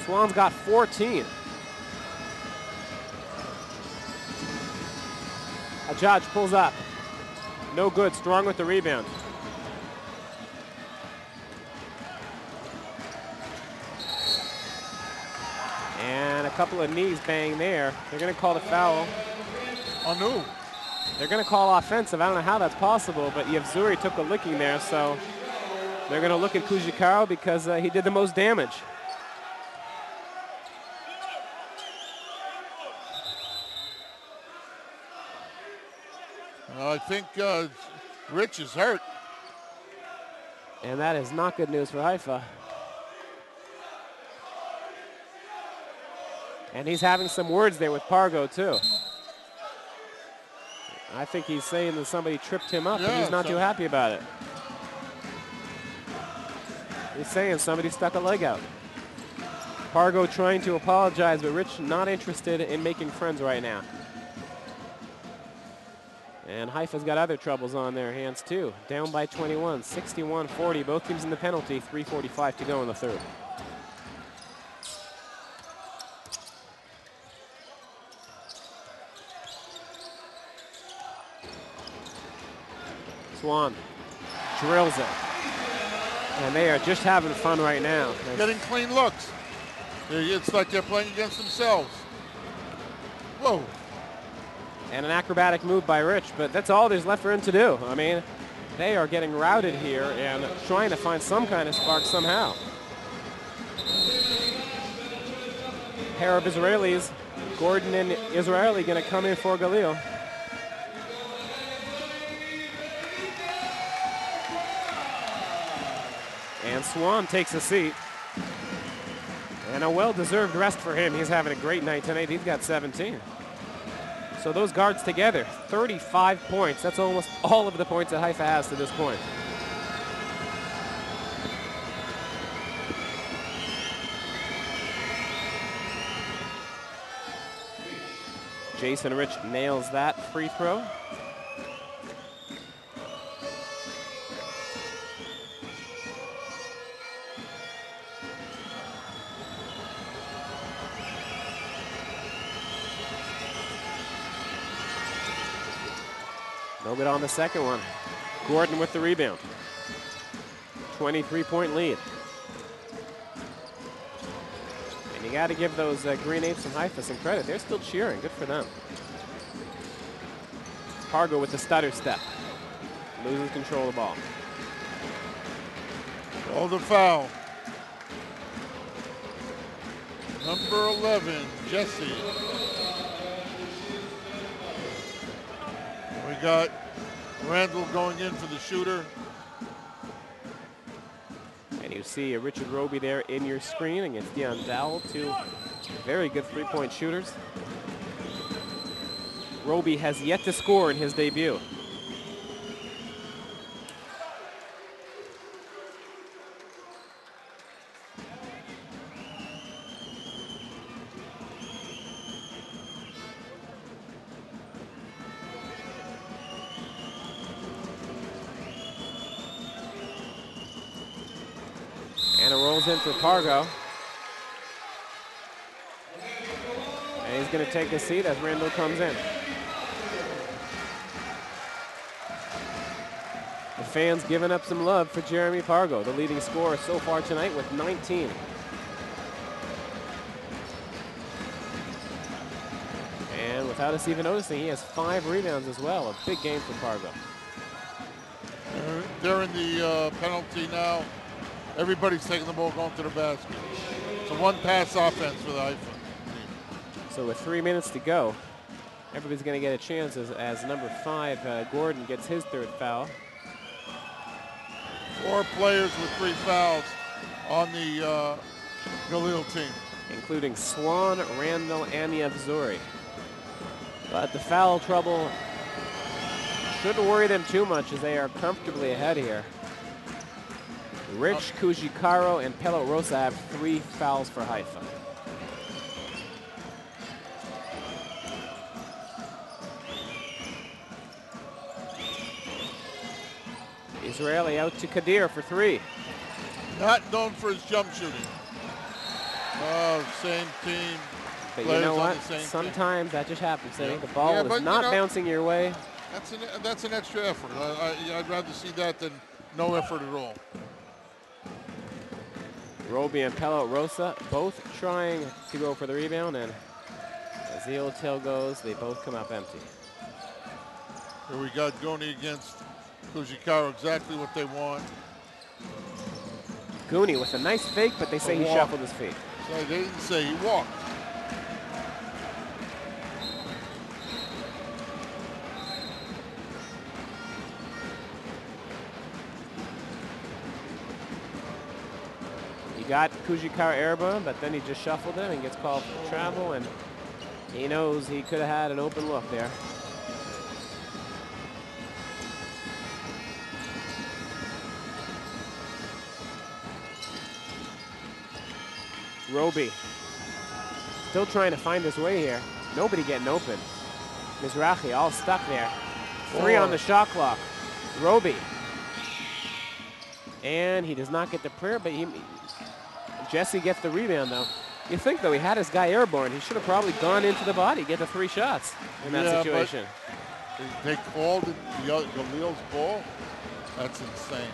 Swan's got 14. Hajjaj pulls up. No good. Strong with the rebound. And a couple of knees bang there. They're going to call the foul. On who? They're going to call offensive. I don't know how that's possible, but Yavzuri took a licking there, so they're going to look at Kujikaro because he did the most damage. I think Rich is hurt. And that is not good news for Haifa. And he's having some words there with Pargo, too. I think he's saying that somebody tripped him up, and he's not too happy about it. He's saying somebody stuck a leg out. Pargo trying to apologize, but Rich not interested in making friends right now. And Haifa's got other troubles on their hands, too. Down by 21, 61-40. Both teams in the penalty, 3:45 to go in the third. Swan drills it. And they are just having fun right now. Getting clean looks. It's like they're playing against themselves. Whoa. And an acrobatic move by Rich, but that's all there's left for him to do. I mean, they are getting routed here and trying to find some kind of spark somehow. Pair of Israelis, Gordon and Israeli, going to come in for Galil. And Swan takes a seat. And a well-deserved rest for him. He's having a great night tonight. He's got 17. So those guards together, 35 points. That's almost all of the points that Haifa has to this point. Jason Rich nails that free throw. No good on the second one. Gordon with the rebound. 23-point lead. And you got to give those Green Apes from Haifa some credit. They're still cheering. Good for them. Pargo with the stutter step. Loses control of the ball. Oh, the foul. Number 11, Jesse. We got Randall going in for the shooter. And you see Richard Roby there in your screen against Dion Dowell, two very good three-point shooters. Roby has yet to score in his debut. And it rolls in for Pargo. And he's going to take a seat as Randall comes in. The fans giving up some love for Jeremy Pargo, the leading scorer so far tonight with 19. And without us even noticing, he has 5 rebounds as well. A big game for Pargo. They're in the penalty now. Everybody's taking the ball, going to the basket. It's a one-pass offense for the Haifa. So with 3 minutes to go, everybody's going to get a chance as number 5, Gordon, gets his 3rd foul. 4 players with 3 fouls on the Galil team, including Swan, Randall, and Yavzuri. But the foul trouble shouldn't worry them too much as they are comfortably ahead here. Rich, Kujikaro, and Pelot Rosa have 3 fouls for Haifa. Israeli out to Kadir for 3. Not known for his jump shooting. Oh, same team. But you know what? Sometimes that just happens. Yeah. The ball is not bouncing your way. That's an extra effort. I'd rather see that than no effort at all. Roby and Pelot Rosa both trying to go for the rebound, and as the old tale goes, they both come up empty. Here we got Goni against Kujikaro, exactly what they want. Gooney with a nice fake, but they say he shuffled his feet. So they didn't say he walked. He got Kujikaro airborne, but then he just shuffled him and gets called for travel, and he knows he could have had an open look there. Roby still trying to find his way here. Nobody getting open. Mizrahi all stuck there. 3 on the shot clock. Roby. And he does not get the prayer, but Jesse gets the rebound though. You think though he had his guy airborne, he should have probably gone into the body, get the 3 shots in that situation. But they called it Galil's ball. That's insane.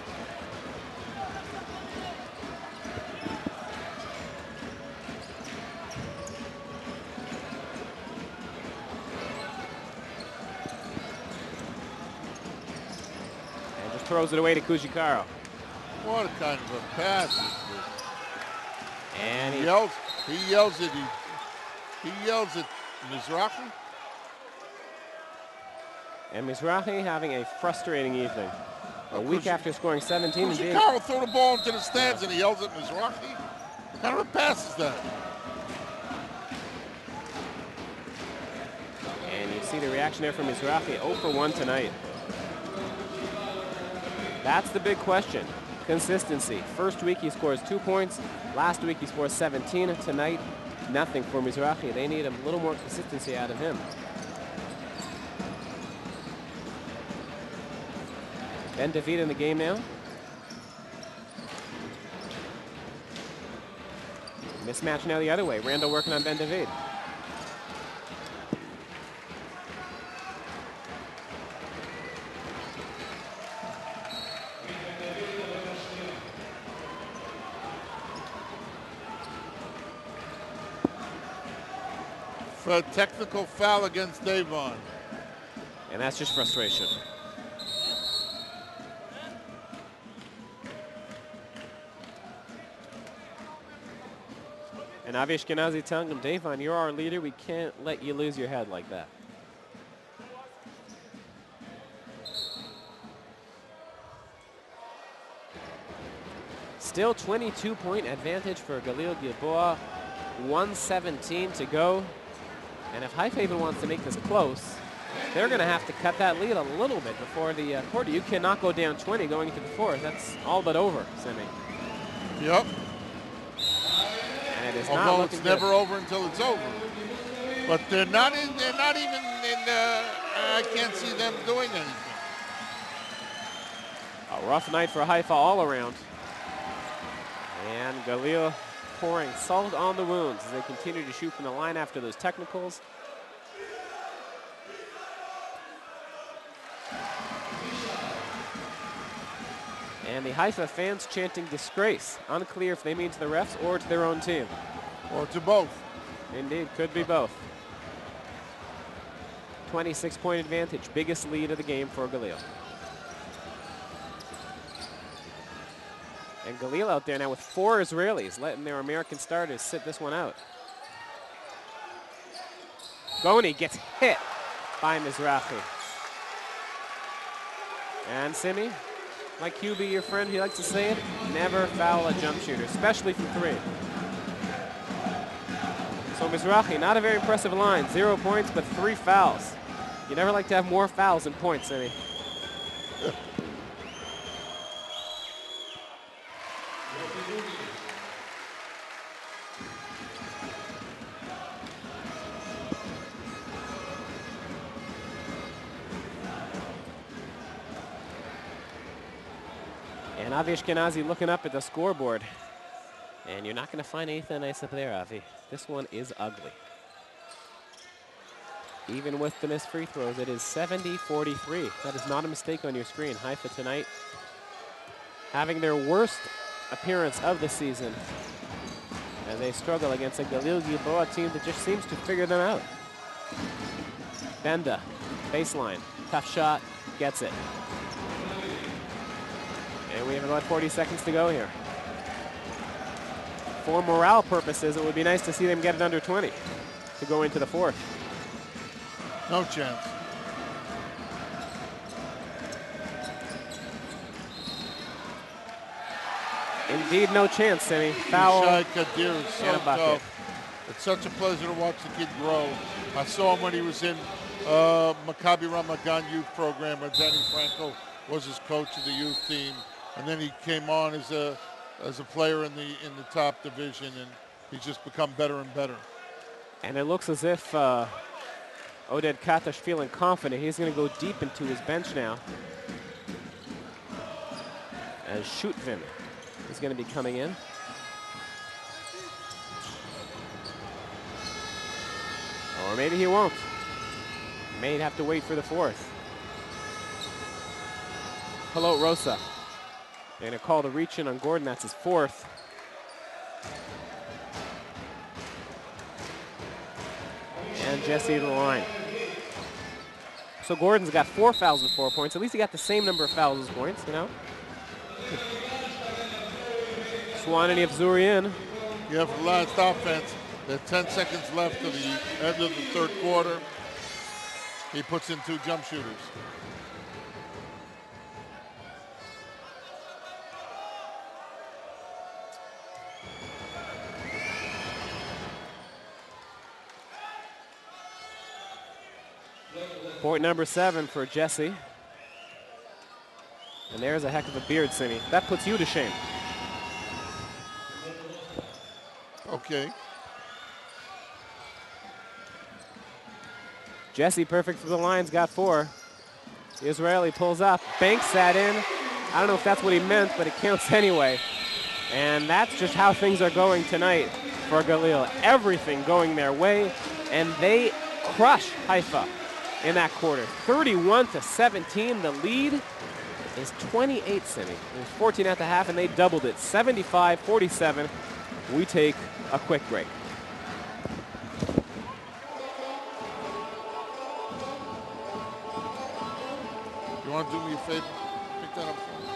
Throws it away to Kujikaro. What a kind of a pass is this? And he yells at Mizrahi. And Mizrahi having a frustrating evening. A week after scoring 17. Kujikaro threw the ball into the stands and he yells at Mizrahi. What kind of a pass is that? And you see the reaction there from Mizrahi. 0 for 1 tonight. That's the big question. Consistency. First week he scores 2 points. Last week he scores 17. Tonight, nothing for Mizrahi. They need a little more consistency out of him. Ben David in the game now. Mismatch now the other way. Randall working on Ben David. For a technical foul against Davon. And that's just frustration. And Avi Ashkenazi telling him, Davon, you're our leader. We can't let you lose your head like that. Still 22-point advantage for Galil Gilboa. 1:17 to go. And if Haifa even wants to make this close, they're going to have to cut that lead a little bit before the quarter. You cannot go down 20 going into the fourth. That's all but over, Simi. Yep. And it is Although not looking it's good. never over until it's over. But they're not even in I can't see them doing anything. A rough night for Haifa all around. And Galil pouring salt on the wounds as they continue to shoot from the line after those technicals. And the Haifa fans chanting disgrace. Unclear if they mean to the refs or to their own team. Or to both. Indeed, could be both. 26-point advantage, biggest lead of the game for Galil. And Galil out there now with 4 Israelis, letting their American starters sit this one out. Goni gets hit by Mizrahi. And Simi, like QB, your friend, he likes to say it, never foul a jump shooter, especially from 3. So Mizrahi, not a very impressive line. 0 points, but 3 fouls. You never like to have more fouls than points, Simi. And Avi Ashkenazi looking up at the scoreboard. And you're not going to find anything nice up there, Avi. This one is ugly. Even with the missed free throws, it is 70-43. That is not a mistake on your screen. Haifa tonight having their worst appearance of the season as they struggle against a Galil Gilboa team that just seems to figure them out. Benda, baseline, tough shot, gets it. And we have about 40 seconds to go here. For morale purposes, it would be nice to see them get it under 20 to go into the fourth. No chance. Indeed, no chance, Simi. Foul. Yishai Kadir is so and a bucket. tough. It's such a pleasure to watch the kid grow. I saw him when he was in Maccabi Ramadan youth program, where Danny Franco was his coach of the youth team, and then he came on as a player in the top division, and he's just become better and better. And it looks as if Oded Katash feeling confident. He's going to go deep into his bench now, as Shutvin is going to be coming in. Or maybe he won't. May have to wait for the fourth. Halot Rosa. They're going to call the reach in on Gordon. That's his 4th. And Jesse to the line. So Gordon's got 4 fouls and 4 points. At least he got the same number of fouls as points, you know? Swan and Yevzuri in. Yeah, for the last offense, there's 10 seconds left to the end of the third quarter. He puts in 2 jump shooters. Point number 7 for Jesse. And there's a heck of a beard, Simi. That puts you to shame. Okay. Jesse perfect for the lines, got 4. The Israeli pulls up, banks that in. I don't know if that's what he meant, but it counts anyway. And that's just how things are going tonight for Galil. Everything going their way, and they crush Haifa in that quarter. 31-17, the lead is 28, Simi. It was 14 at the half, and they doubled it, 75-47. We take a quick break. You want to do me a favor? Pick that up for me.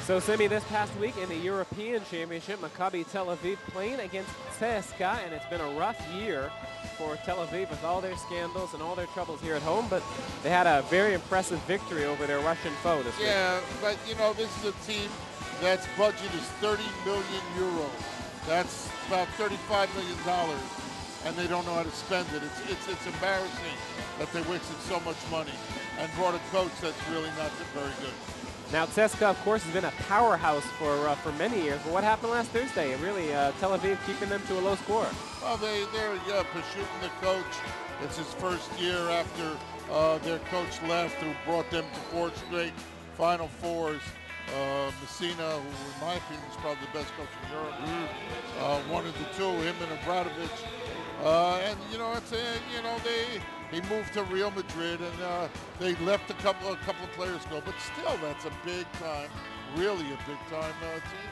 So, Simi, this past week in the European Championship, Maccabi Tel Aviv playing against CSKA, and it's been a rough year for Tel Aviv with all their scandals and all their troubles here at home, but they had a very impressive victory over their Russian foe this week. Yeah, but you know, this is a team that's budget is 30 million euros. That's about $35 million, and they don't know how to spend it. It's embarrassing that they wasted so much money and brought a coach that's really not very good. Now, CSKA, of course, has been a powerhouse for many years, but what happened last Thursday? Really, Tel Aviv keeping them to a low score. Well, they're Pashuttin, the coach. It's his first year after their coach left, who brought them to 4 straight Final Fours. Messina, who in my opinion is probably the best coach in Europe, one of the two, him and Abramovich. And you know, he moved to Real Madrid, and they left a couple of players go. But still, that's a big time, really a big time team.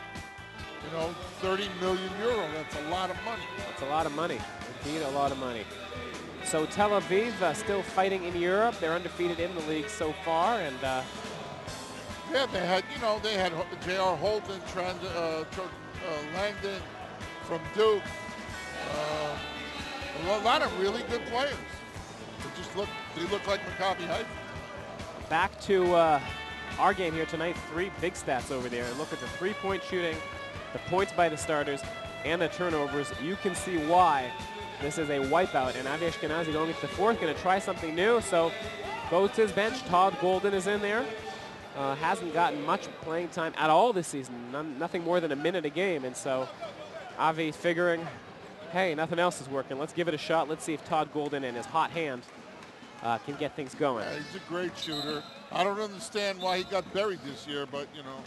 You know, 30 million euro. That's a lot of money. That's a lot of money. Indeed, a lot of money. So Tel Aviv still fighting in Europe. They're undefeated in the league so far, and yeah, they had J.R. Holden, Langdon from Duke. A lot of really good players. They look like Maccabi Haifa. Back to our game here tonight. 3 big stats over there. Look at the 3-point shooting, the points by the starters, and the turnovers. You can see why this is a wipeout. And Avi Ashkenazi going into the 4th, going to try something new. So goes to his bench. Todd Golden is in there. Hasn't gotten much playing time at all this season. Nothing more than a minute a game. And so Avi figuring, hey, nothing else is working. Let's give it a shot. Let's see if Todd Golden and his hot hand can get things going. Yeah, he's a great shooter. I don't understand why he got buried this year, but, you know,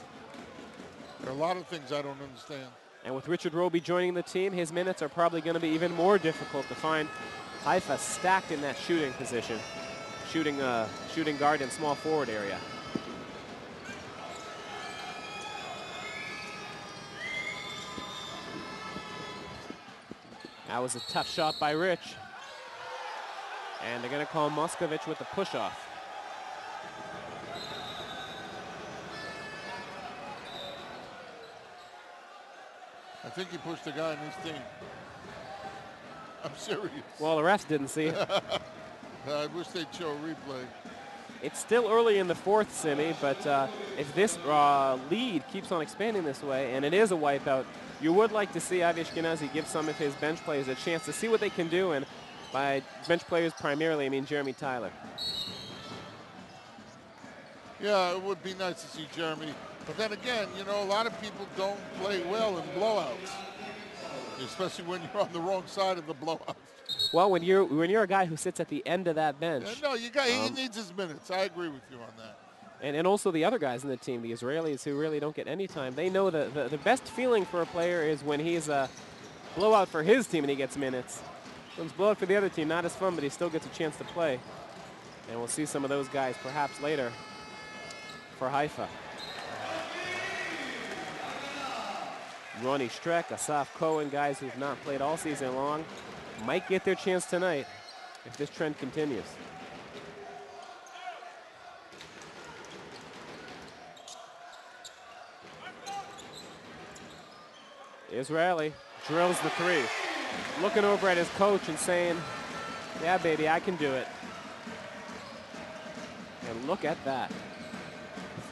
there are a lot of things I don't understand. And with Richard Roby joining the team, his minutes are probably going to be even more difficult to find. Haifa stacked in that shooting position, shooting guard and small forward area. That was a tough shot by Rich. And they're going to call Moskovich with the push-off. I think he pushed the guy in his team. I'm serious. Well, the refs didn't see it. I wish they'd show a replay. It's still early in the 4th, Simi, but if this lead keeps on expanding this way, and it is a wipeout, you would like to see Avi Ashkenazi give some of his bench players a chance to see what they can do, and by bench players primarily, I mean Jeremy Tyler. Yeah, it would be nice to see Jeremy. But then again, you know, a lot of people don't play well in blowouts, especially when you're on the wrong side of the blowout. Well, when you're a guy who sits at the end of that bench. No, he needs his minutes. I agree with you on that. And also the other guys in the team, the Israelis who really don't get any time. They know the best feeling for a player is when he's a blowout for his team and he gets minutes. When it's blowout for the other team, not as fun, but he still gets a chance to play. And we'll see some of those guys perhaps later for Haifa. Ronnie Streck, Asaf Cohen, guys who've not played all season long, might get their chance tonight if this trend continues. Israeli drills the 3. Looking over at his coach and saying, yeah, baby, I can do it. And look at that.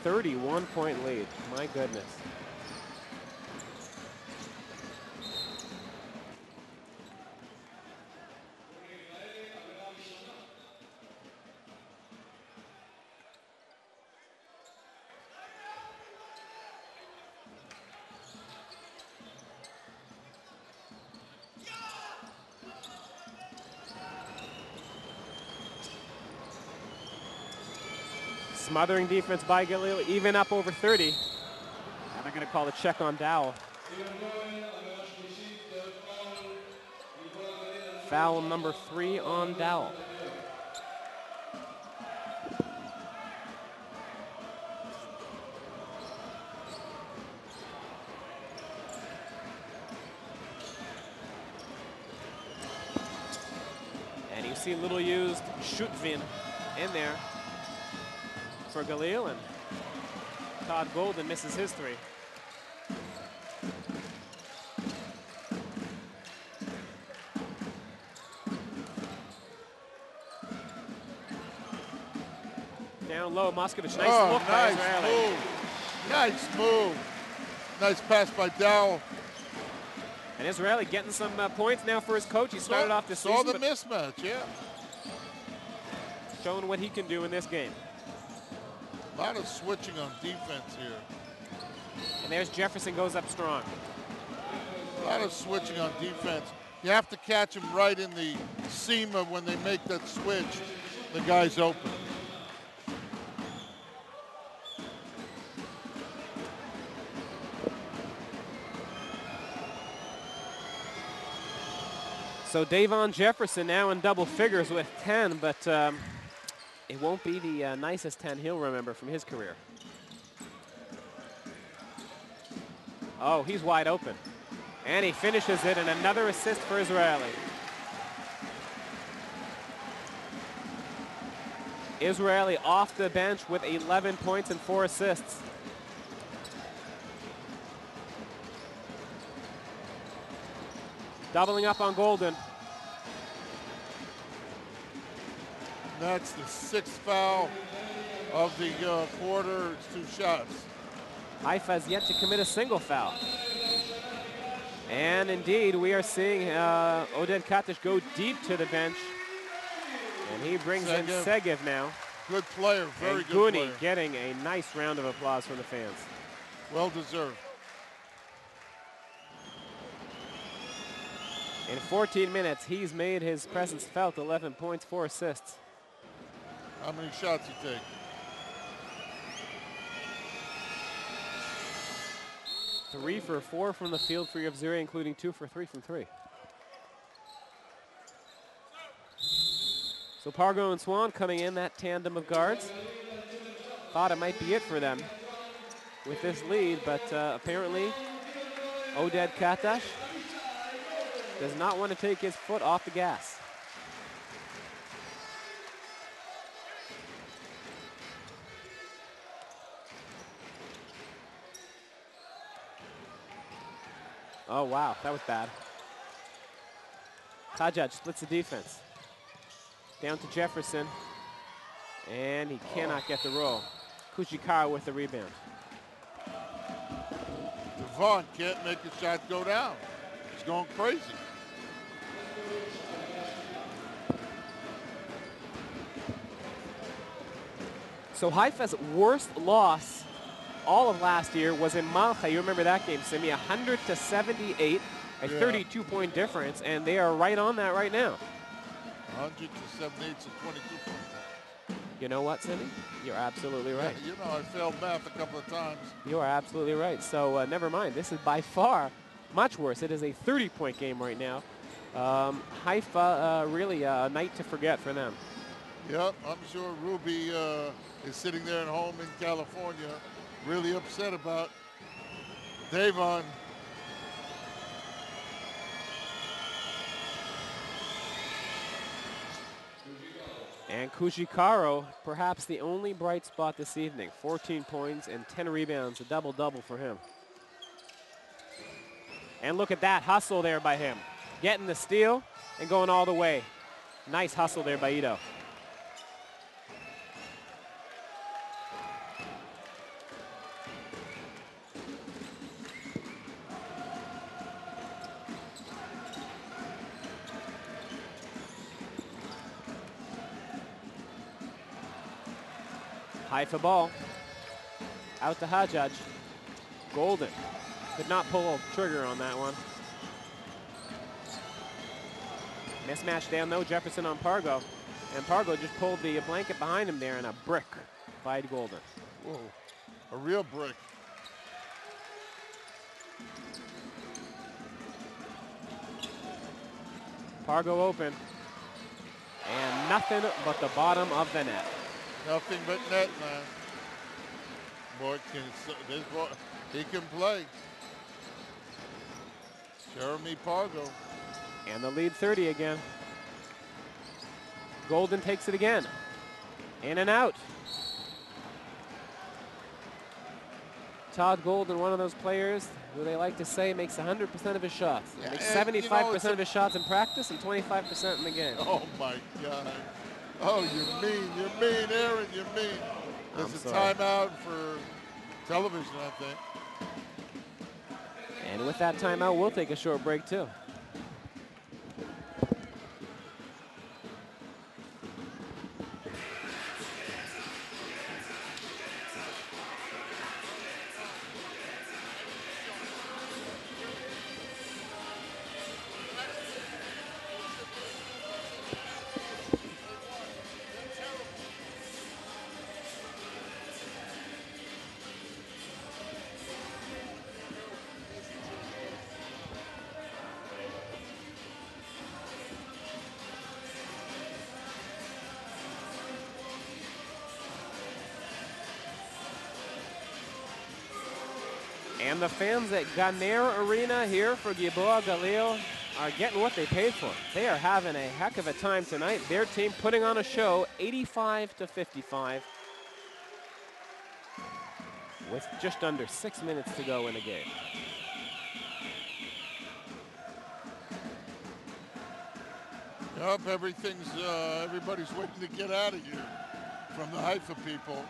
31-point lead. My goodness. Smothering defense by Galil, even up over 30. And they're going to call the check on Dowell. Foul number 3 on Dowell. And you see little used Shutvin in there for Galil, and Todd Golden misses his three. Down low, Moscovich. Nice look by Israeli. Nice move. Nice pass by Dow. And Israeli getting some points now for his coach. He started off the season. Saw the mismatch, yeah. Showing what he can do in this game. A lot of switching on defense here. And there's Jefferson goes up strong. A lot of switching on defense. You have to catch him right in the seam of when they make that switch. The guy's open. So Davon Jefferson now in double figures with 10, but it won't be the nicest 10 he'll remember from his career. Oh, he's wide open. And he finishes it, and another assist for Israeli. Israeli off the bench with 11 points and 4 assists. Doubling up on Golden. That's the 6th foul of the quarter. It's 2 shots. Haifa has yet to commit a single foul. And indeed, we are seeing Oded Katish go deep to the bench. And he brings in Segev now. Good player, very and good Guni player. Getting a nice round of applause from the fans. Well deserved. In 14 minutes, he's made his presence felt. 11 points, 4 assists. How many shots you take? 3 for 4 from the field for Yevzuri, including 2 for 3 from 3. So Pargo and Swan coming in, that tandem of guards. Thought it might be it for them with this lead, but apparently Oded Katash does not want to take his foot off the gas. Oh, wow, that was bad. Tajaj splits the defense. Down to Jefferson, and he cannot get the roll. Kuchikara with the rebound. Devon can't make a shot go down. He's going crazy. So Haifa's worst loss all of last year was in Malcha. You remember that game, Simi? 100-78, a 32-point difference, and they are right on that right now. 100 to 78 to 22 points. You know what, Simi? You're absolutely right. Yeah, you know, I failed math a couple of times. You are absolutely right. So never mind. This is by far much worse. It is a 30-point game right now. Haifa, really a night to forget for them. Yep, I'm sure Ruby is sitting there at home in California, really upset about Davon. And Kuchikaro, perhaps the only bright spot this evening. 14 points and 10 rebounds, a double-double for him. And look at that hustle there by him. Getting the steal and going all the way. Nice hustle there by Ito. Haifa ball. Out to Hajjaj. Golden. Could not pull a trigger on that one. Mismatch down though, Jefferson on Pargo. And Pargo just pulled the blanket behind him there, and a brick by Golden. Whoa, a real brick. Pargo open. And nothing but the bottom of the net. Nothing but net, man. Boy, this boy, he can play. Jeremy Pargo. And the lead 30 again. Golden takes it again. In and out. Todd Golden, one of those players who they like to say makes 100% of his shots. He makes 75% of his shots in practice and 25% in the game. Oh my God. Oh, you're mean. You're mean, Aaron. You're mean. There's a timeout for television, I think. And with that timeout, we'll take a short break too. And the fans at Ganer Arena here for Gilboa Galil are getting what they paid for. They are having a heck of a time tonight. Their team putting on a show, 85-55, with just under 6 minutes to go in the game. Yep, everybody's waiting to get out of here from the Haifa people.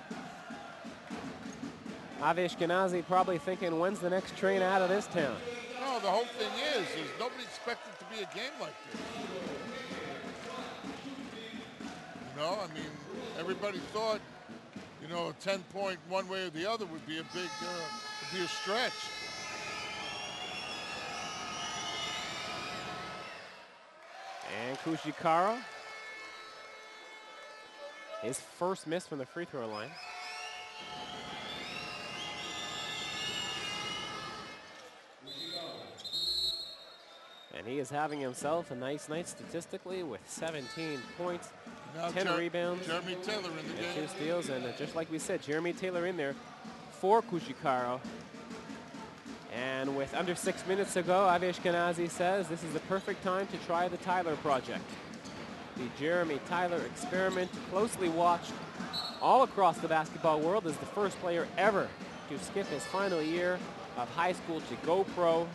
Avi Ashkenazi probably thinking, when's the next train out of this town? No, the whole thing is nobody expected to be a game like this. You know, I mean, everybody thought, you know, a 10-point one way or the other would be a big, would be a stretch. And Kushikara, his first miss from the free throw line. And he is having himself a nice night statistically with 17 points, now 10 rebounds, Jeremy Taylor in the game. 2 steals, and just like we said, Jeremy Taylor in there for Kushikara. And with under 6 minutes to go, Avi Ashkenazi says this is the perfect time to try the Tyler project. The Jeremy Tyler experiment, closely watched all across the basketball world, is the first player ever to skip his final year of high school to go pro.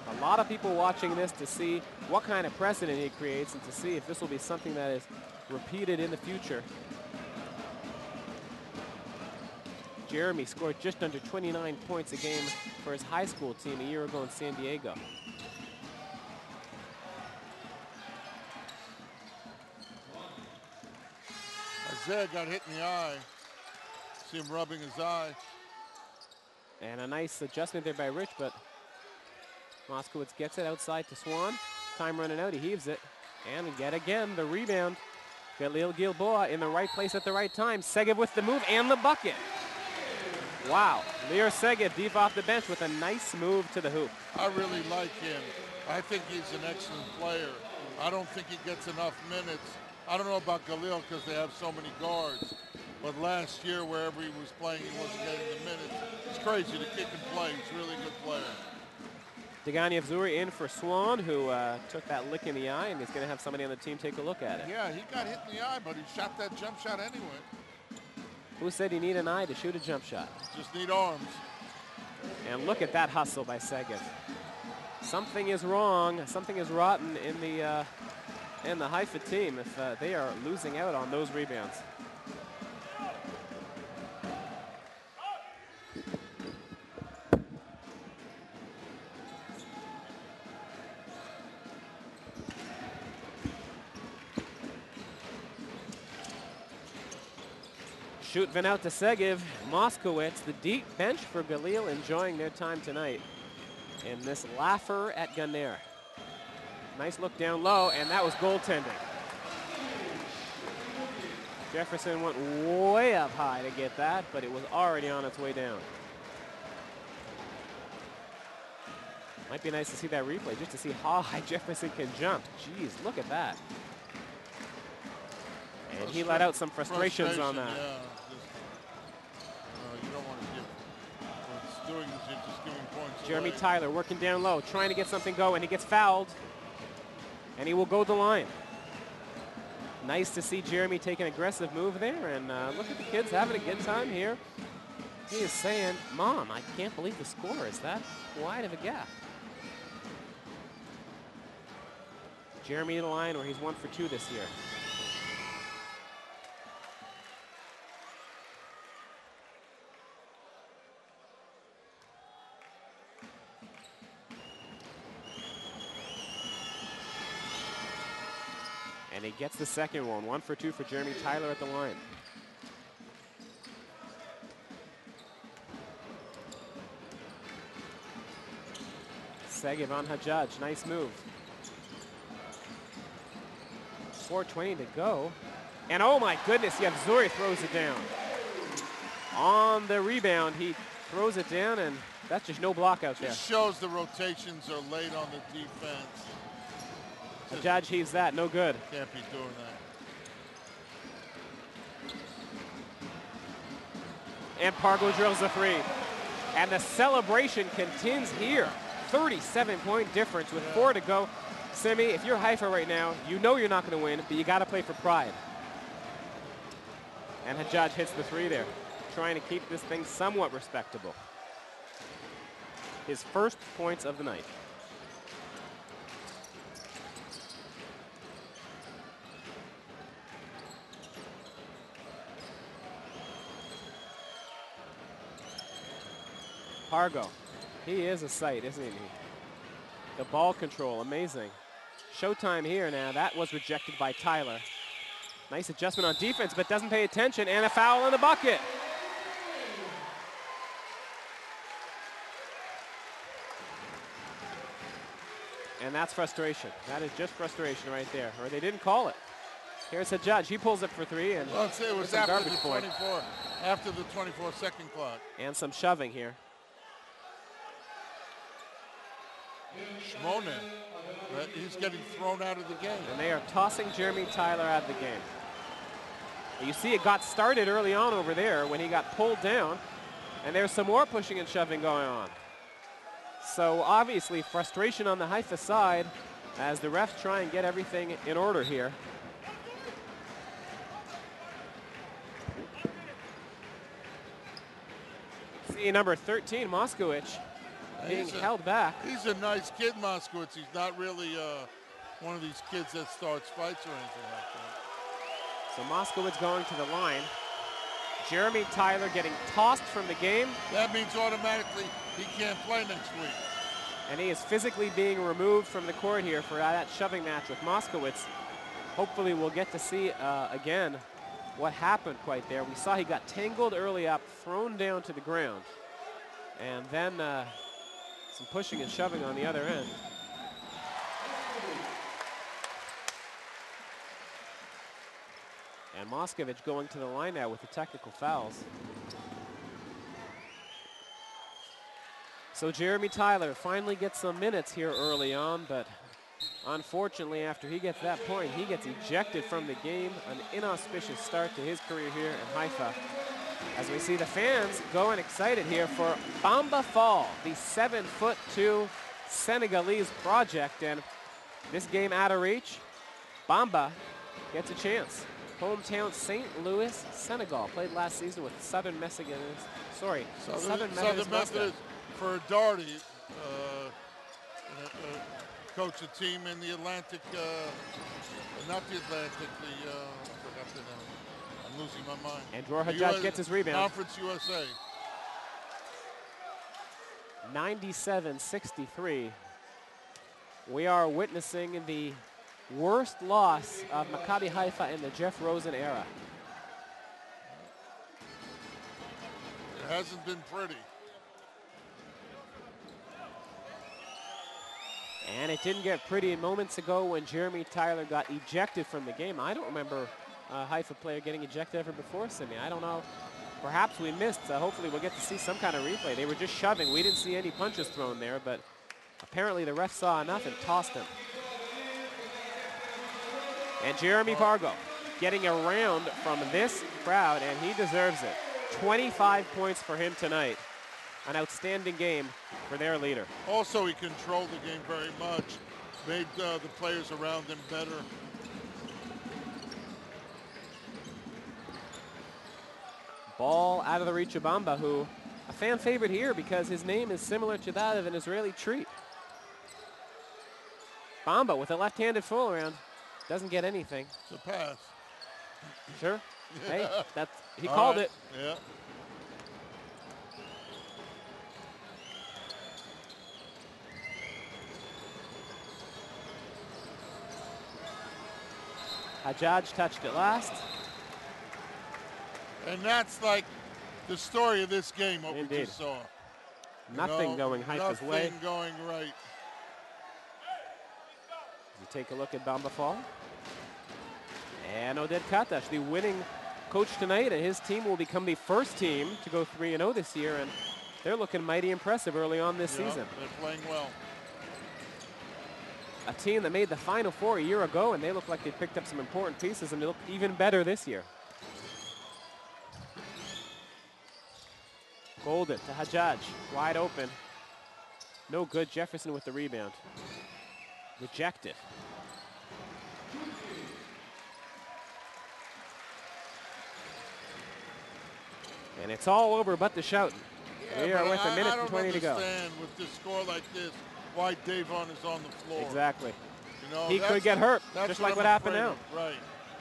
A lot of people watching this to see what kind of precedent he creates and to see if this will be something that is repeated in the future. Jeremy scored just under 29 points a game for his high school team a year ago in San Diego. Isaiah got hit in the eye. See him rubbing his eye. And a nice adjustment there by Rich, but Moskowitz gets it outside to Swan. Time running out, he heaves it. And yet again, the rebound. Galil Gilboa in the right place at the right time. Segev with the move and the bucket. Wow, Lear Segev deep off the bench with a nice move to the hoop. I really like him. I think he's an excellent player. I don't think he gets enough minutes. I don't know about Galil because they have so many guards. But last year, wherever he was playing, he wasn't getting the minutes. It's crazy. The kid can play. He's a really good player. Degani Avzuri in for Swan, who took that lick in the eye, and he's going to have somebody on the team take a look at it. Yeah, he got hit in the eye, but he shot that jump shot anyway. Who said you need an eye to shoot a jump shot? Just need arms. And look at that hustle by Segev. Something is wrong. Something is rotten in the Haifa team if they are losing out on those rebounds. Shootvin out to Segev. Moskowitz, the deep bench for Galil, enjoying their time tonight in this laugher at Ganer. Nice look down low, and that was goaltending. Jefferson went way up high to get that, but it was already on its way down. Might be nice to see that replay just to see how high Jefferson can jump. Jeez, look at that. And he let out some frustrations on that. Yeah. You don't want to give. What it's doing is you're just giving points Jeremy away. Tyler working down low, trying to get something going. He gets fouled, and he will go the line. Nice to see Jeremy take an aggressive move there, and look at the kids having a good time here He is saying, Mom, I can't believe the score is that wide of a gap. Jeremy to the line where he's 1 for 2 this year. And he gets the second one. 1 for 2 for Jeremy Tyler at the line. Segev Hajjaj, nice move. 4:20 to go. And oh my goodness, Zuri throws it down. On the rebound, he throws it down, and that's just no block out there. Just shows the rotations are late on the defense. Hajjaj heaves that, no good. Can't be doing that. And Pargo drills the 3. And the celebration continues here. 37-point difference with 4 to go. Simi, if you're Haifa right now, you know you're not going to win, but you got to play for pride. And Hajjaj hits the 3 there, trying to keep this thing somewhat respectable. His first points of the night. Pargo, he is a sight, isn't he? The ball control, amazing. Showtime here now. That was rejected by Tyler. Nice adjustment on defense, but doesn't pay attention, and a foul in the bucket. And that's frustration. That is just frustration right there, or they didn't call it. Here's Hajjaj. He pulls up for 3, and well, it was after the 24-second clock. And some shoving here. Shmona, he's getting thrown out of the game. And they are tossing Jeremy Tyler out of the game. You see it got started early on over there when he got pulled down, and there's some more pushing and shoving going on. So obviously frustration on the Haifa side as the refs try and get everything in order here. See number 13, Moskowitz, being held back. He's a nice kid, Moskowitz. He's not really one of these kids that starts fights or anything like that. So Moskowitz going to the line. Jeremy Tyler getting tossed from the game. That means automatically he can't play next week. And he is physically being removed from the court here for that shoving match with Moskowitz. Hopefully we'll get to see again what happened quite there. We saw he got tangled early up, thrown down to the ground. And then some pushing and shoving on the other end. And Moskowitz going to the line now with the technical fouls. So Jeremy Tyler finally gets some minutes here early on, but unfortunately after he gets that point, he gets ejected from the game. An inauspicious start to his career here in Haifa. As we see the fans going excited here for Bamba Fall, the 7'2" Senegalese project. And this game out of reach, Bamba gets a chance. Hometown St. Louis, Senegal. Played last season with Southern Methodist, Southern Methodist for Doherty, coach a team in the Atlantic, not the Atlantic, I forgot the name. I'm losing my mind. And Dror Hajjaj gets his rebound. Conference USA. 97-63. We are witnessing the worst loss of Maccabi Haifa in the Jeff Rosen era. It hasn't been pretty. And it didn't get pretty moments ago when Jeremy Tyler got ejected from the game. I don't remember a Haifa player getting ejected ever before, Simi. I don't know. Perhaps we missed. Hopefully we'll get to see some kind of replay. They were just shoving. We didn't see any punches thrown there, but apparently the ref saw enough and tossed him. And Jeremy Pargo getting around from this crowd, and he deserves it. 25 points for him tonight. An outstanding game for their leader. Also, he controlled the game very much, made the players around him better. Ball out of the reach of Bamba, who a fan favorite here because his name is similar to that of an Israeli treat. Bamba with a left-handed full around. Doesn't get anything. It's a pass. Sure. Hey, he All called right. it. Yeah. Hajjaj touched it last. And that's like the story of this game, what we Indeed. just saw. Nothing going Haifa's way. Nothing going right. You take a look at Bamba Fall. And Oded Katash, the winning coach tonight, and his team will become the first team to go 3-0 this year, and they're looking mighty impressive early on this season. They're playing well. A team that made the Final Four a year ago, and they look like they picked up some important pieces, and they look even better this year. Golden to Hajjaj, wide open. No good, Jefferson with the rebound. Rejected. And it's all over but the shouting. Yeah, we are with a minute and 20 to go. I don't understand with this score like this why Davon is on the floor. Exactly. You know, He could get hurt, just like what happened now. of. Right.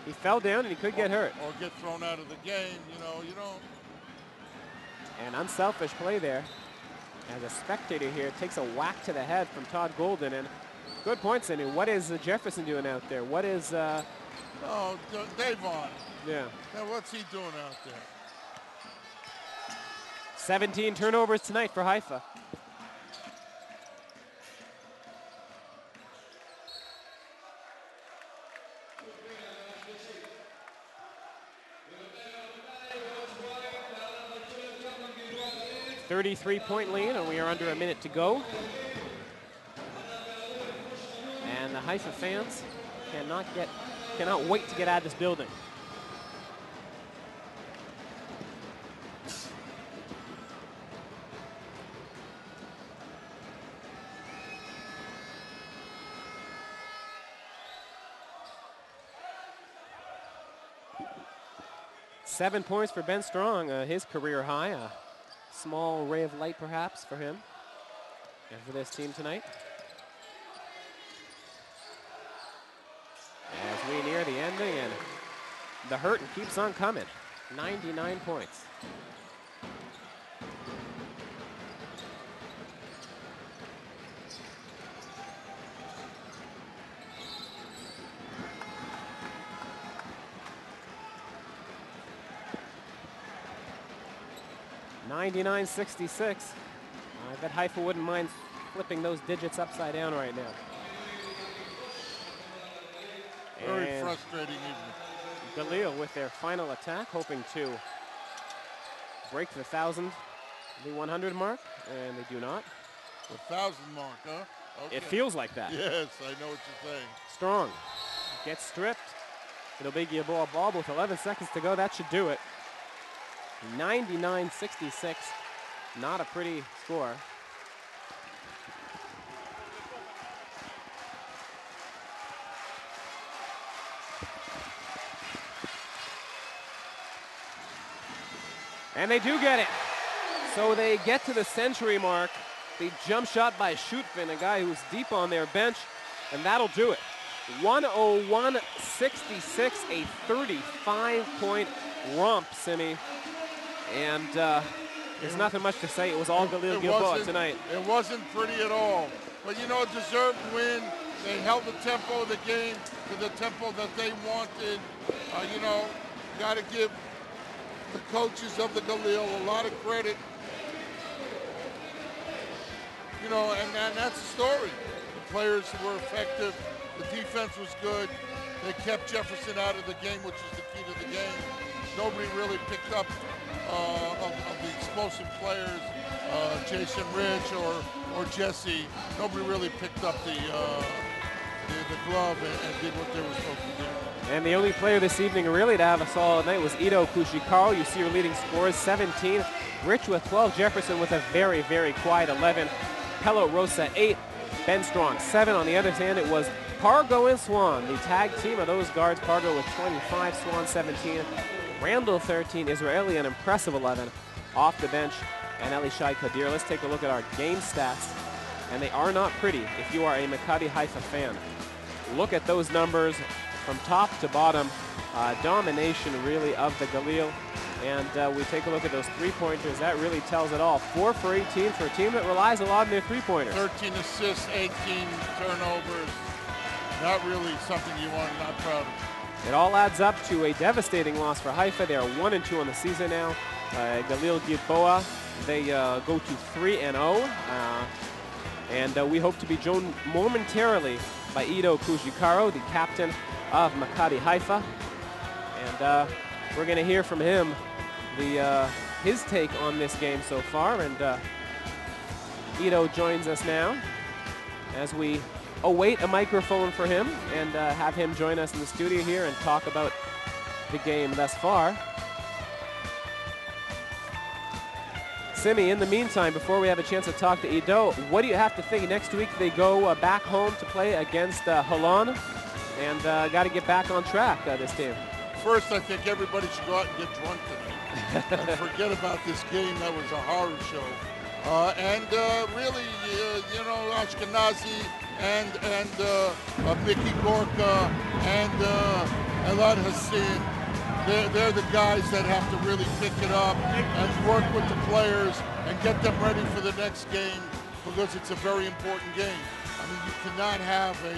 He fell down and he could get hurt. Or get thrown out of the game. You know, you don't. An unselfish play there. As a spectator here, takes a whack to the head from Todd Golden. And good point, Cindy. What is Jefferson doing out there? What is... Oh, Davon. Yeah. Now, what's he doing out there? 17 turnovers tonight for Haifa. .3 lead, and we are under a minute to go. And the Haifa fans cannot wait to get out of this building. Seven points for Ben Strong, his career high. A small ray of light, perhaps, for him and for this team tonight. As we near the ending, and the hurting keeps on coming. 99 points. .99-66. I bet Haifa wouldn't mind flipping those digits upside down right now. Very And frustrating evening. Galil with their final attack, hoping to break the 1,000, the 100 mark, and they do not. The 1,000 mark, huh? Okay. It feels like that. Yes, I know what you're saying. Strong gets stripped. It'll be Gilboa ball with 11 seconds to go. That should do it. 99-66. Not a pretty score. And they do get it. So they get to the century mark. The jump shot by Schutfin, a guy who's deep on their bench, and that'll do it. 101-66, a 35-point romp, Simi. And there's nothing much to say. It was all Galil Gilboa tonight. It wasn't pretty at all. But, you know, deserved win. They held the tempo of the game to the tempo that they wanted. You know, got to give the coaches of the Galil a lot of credit. You know, and that's the story. The players were effective. The defense was good. They kept Jefferson out of the game, which is the key to the game. Nobody really picked up of the explosive players, Jason Rich or Jesse. Nobody really picked up the glove and did what they were supposed to do. And the only player this evening really to have a solid night was Ito Kushikaru. You see your leading scores, 17. Rich with 12. Jefferson with a very, very quiet 11. Pelo Rosa, 8. Ben Strong, 7. On the other hand, it was Pargo and Swan, the tag team of those guards. Pargo with 25, Swan 17. Randall 13, Israeli an impressive 11 off the bench, and Elishai Kadir. Let's take a look at our game stats, and they are not pretty if you are a Maccabi Haifa fan. Look at those numbers from top to bottom. Domination really of the Galil, and we take a look at those three-pointers. That really tells it all. 4 for 18 for a team that relies a lot on their three-pointers. 13 assists, 18 turnovers. Not really something you want, not proud of. It all adds up to a devastating loss for Haifa. They are 1-2 on the season now. Galil Gilboa, they go to 3-0. And we hope to be joined momentarily by Ido Kujikaro, the captain of Maccabi Haifa. And we're going to hear from him his take on this game so far. And Ido joins us now as we await a microphone for him and have him join us in the studio here and talk about the game thus far. Simi, in the meantime, before we have a chance to talk to Ido, what do you have to think? Next week they go back home to play against Holon, and got to get back on track, this team. First, I think everybody should go out and get drunk tonight and forget about this game. That was a horror show. Really, you know, Ashkenazi and Mickey Gorka and Elad Hassan, they're the guys that have to really pick it up and work with the players and get them ready for the next game, because it's a very important game. I mean, you cannot have a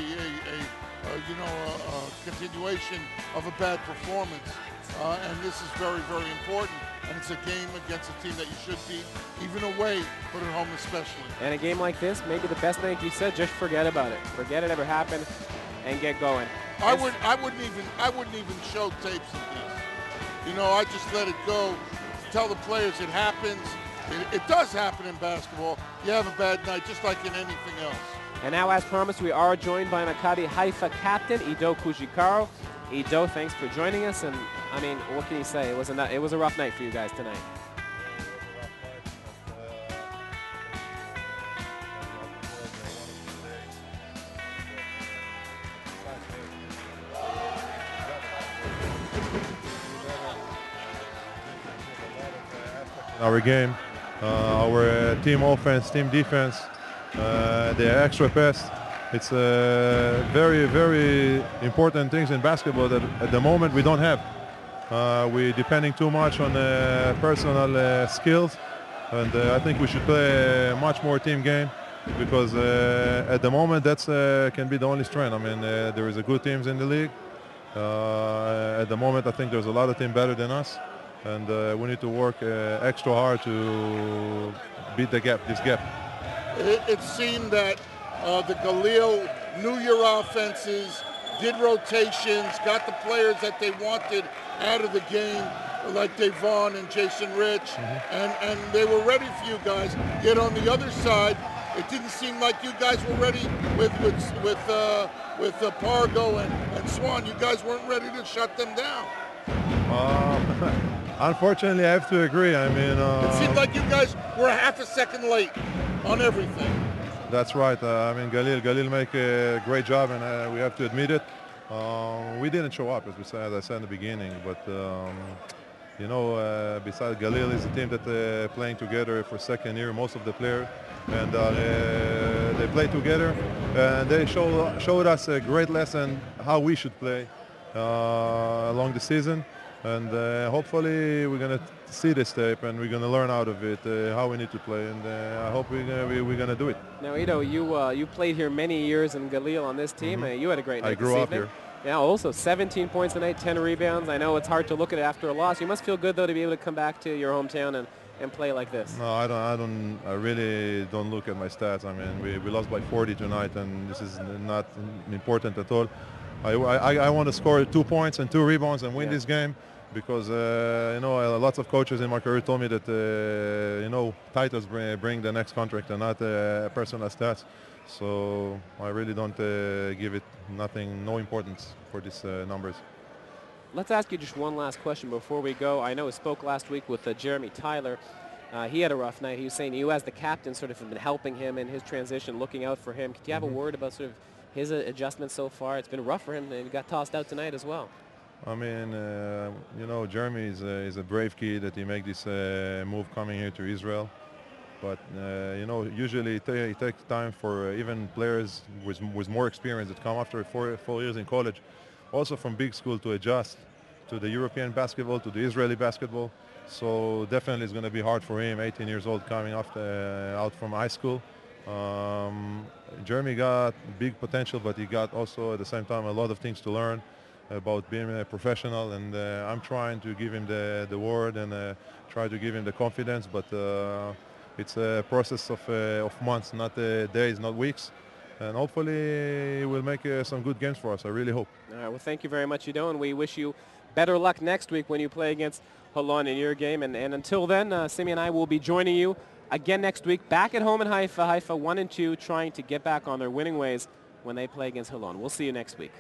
continuation of a bad performance, and this is very, very important. And it's a game against a team that you should beat, even away, but at home especially. And a game like this, maybe the best thing you said, just forget about it. Forget it ever happened, and get going. I wouldn't even show tapes of this. You know, I just let it go. Tell the players it happens. It does happen in basketball. You have a bad night, just like in anything else. And now, as promised, we are joined by Maccabi Haifa captain Ido Kujikaro. Ido, thanks for joining us. And I mean, what can you say? It was a rough night for you guys tonight. Our game, our team offense, team defense, the extra pass. It's very, very important things in basketball that at the moment we don't have. We're depending too much on personal skills, and I think we should play a much more team game, because at the moment that's can be the only strength. I mean, there is a good teams in the league. At the moment, I think there's a lot of teams better than us, and we need to work extra hard to beat this gap. It seemed that the Galil knew your offenses, did rotations, got the players that they wanted out of the game, like Devon and Jason Rich, and they were ready for you guys. Yet on the other side, it didn't seem like you guys were ready with Pargo and Swan. You guys weren't ready to shut them down. Unfortunately, I have to agree. I mean, it seemed like you guys were half a second late on everything. That's right. I mean, Galil make a great job, and we have to admit it. We didn't show up, as I said in the beginning, but you know, besides Galil is a team that playing together for second year, most of the players, and they play together, and they showed us a great lesson how we should play along the season, and hopefully we're gonna see this tape and we're gonna learn out of it how we need to play, and I hope we're gonna do it. Now, Ido, you played here many years in Galil on this team. You had a great night. I grew up here. Yeah, also 17 points a night, 10 rebounds. I know it's hard to look at it after a loss. You must feel good though to be able to come back to your hometown and play like this. No, I really don't look at my stats. I mean, we lost by 40 tonight, and this is not important at all. I want to score 2 points and 2 rebounds and win this game, because you know, lots of coaches in my career told me that you know, titles bring the next contract and not personal stats. So I really don't give it no importance for these numbers. Let's ask you just one last question before we go. I know we spoke last week with Jeremy Tyler. He had a rough night. He was saying you, as the captain, sort of have been helping him in his transition, looking out for him. Do you have a word about sort of his adjustment so far? It's been rough for him, and he got tossed out tonight as well. I mean, you know, Jeremy is a brave kid that he make this move coming here to Israel. But you know, usually it takes time for even players with more experience that come after 4 years in college, also from big school, to adjust to the European basketball, to the Israeli basketball. So definitely it's going to be hard for him, 18 years old, coming out from high school. Jeremy got big potential, but he got also at the same time a lot of things to learn about being a professional, and I'm trying to give him the word and try to give him the confidence, but it's a process of months, not days, not weeks, and hopefully he will make some good games for us. I really hope. All right, well, thank you very much, Udo, and we wish you better luck next week when you play against Holon in your game, and until then, Simi and I will be joining you again next week, back at home in Haifa, Haifa 1-2, trying to get back on their winning ways when they play against Holon. We'll see you next week.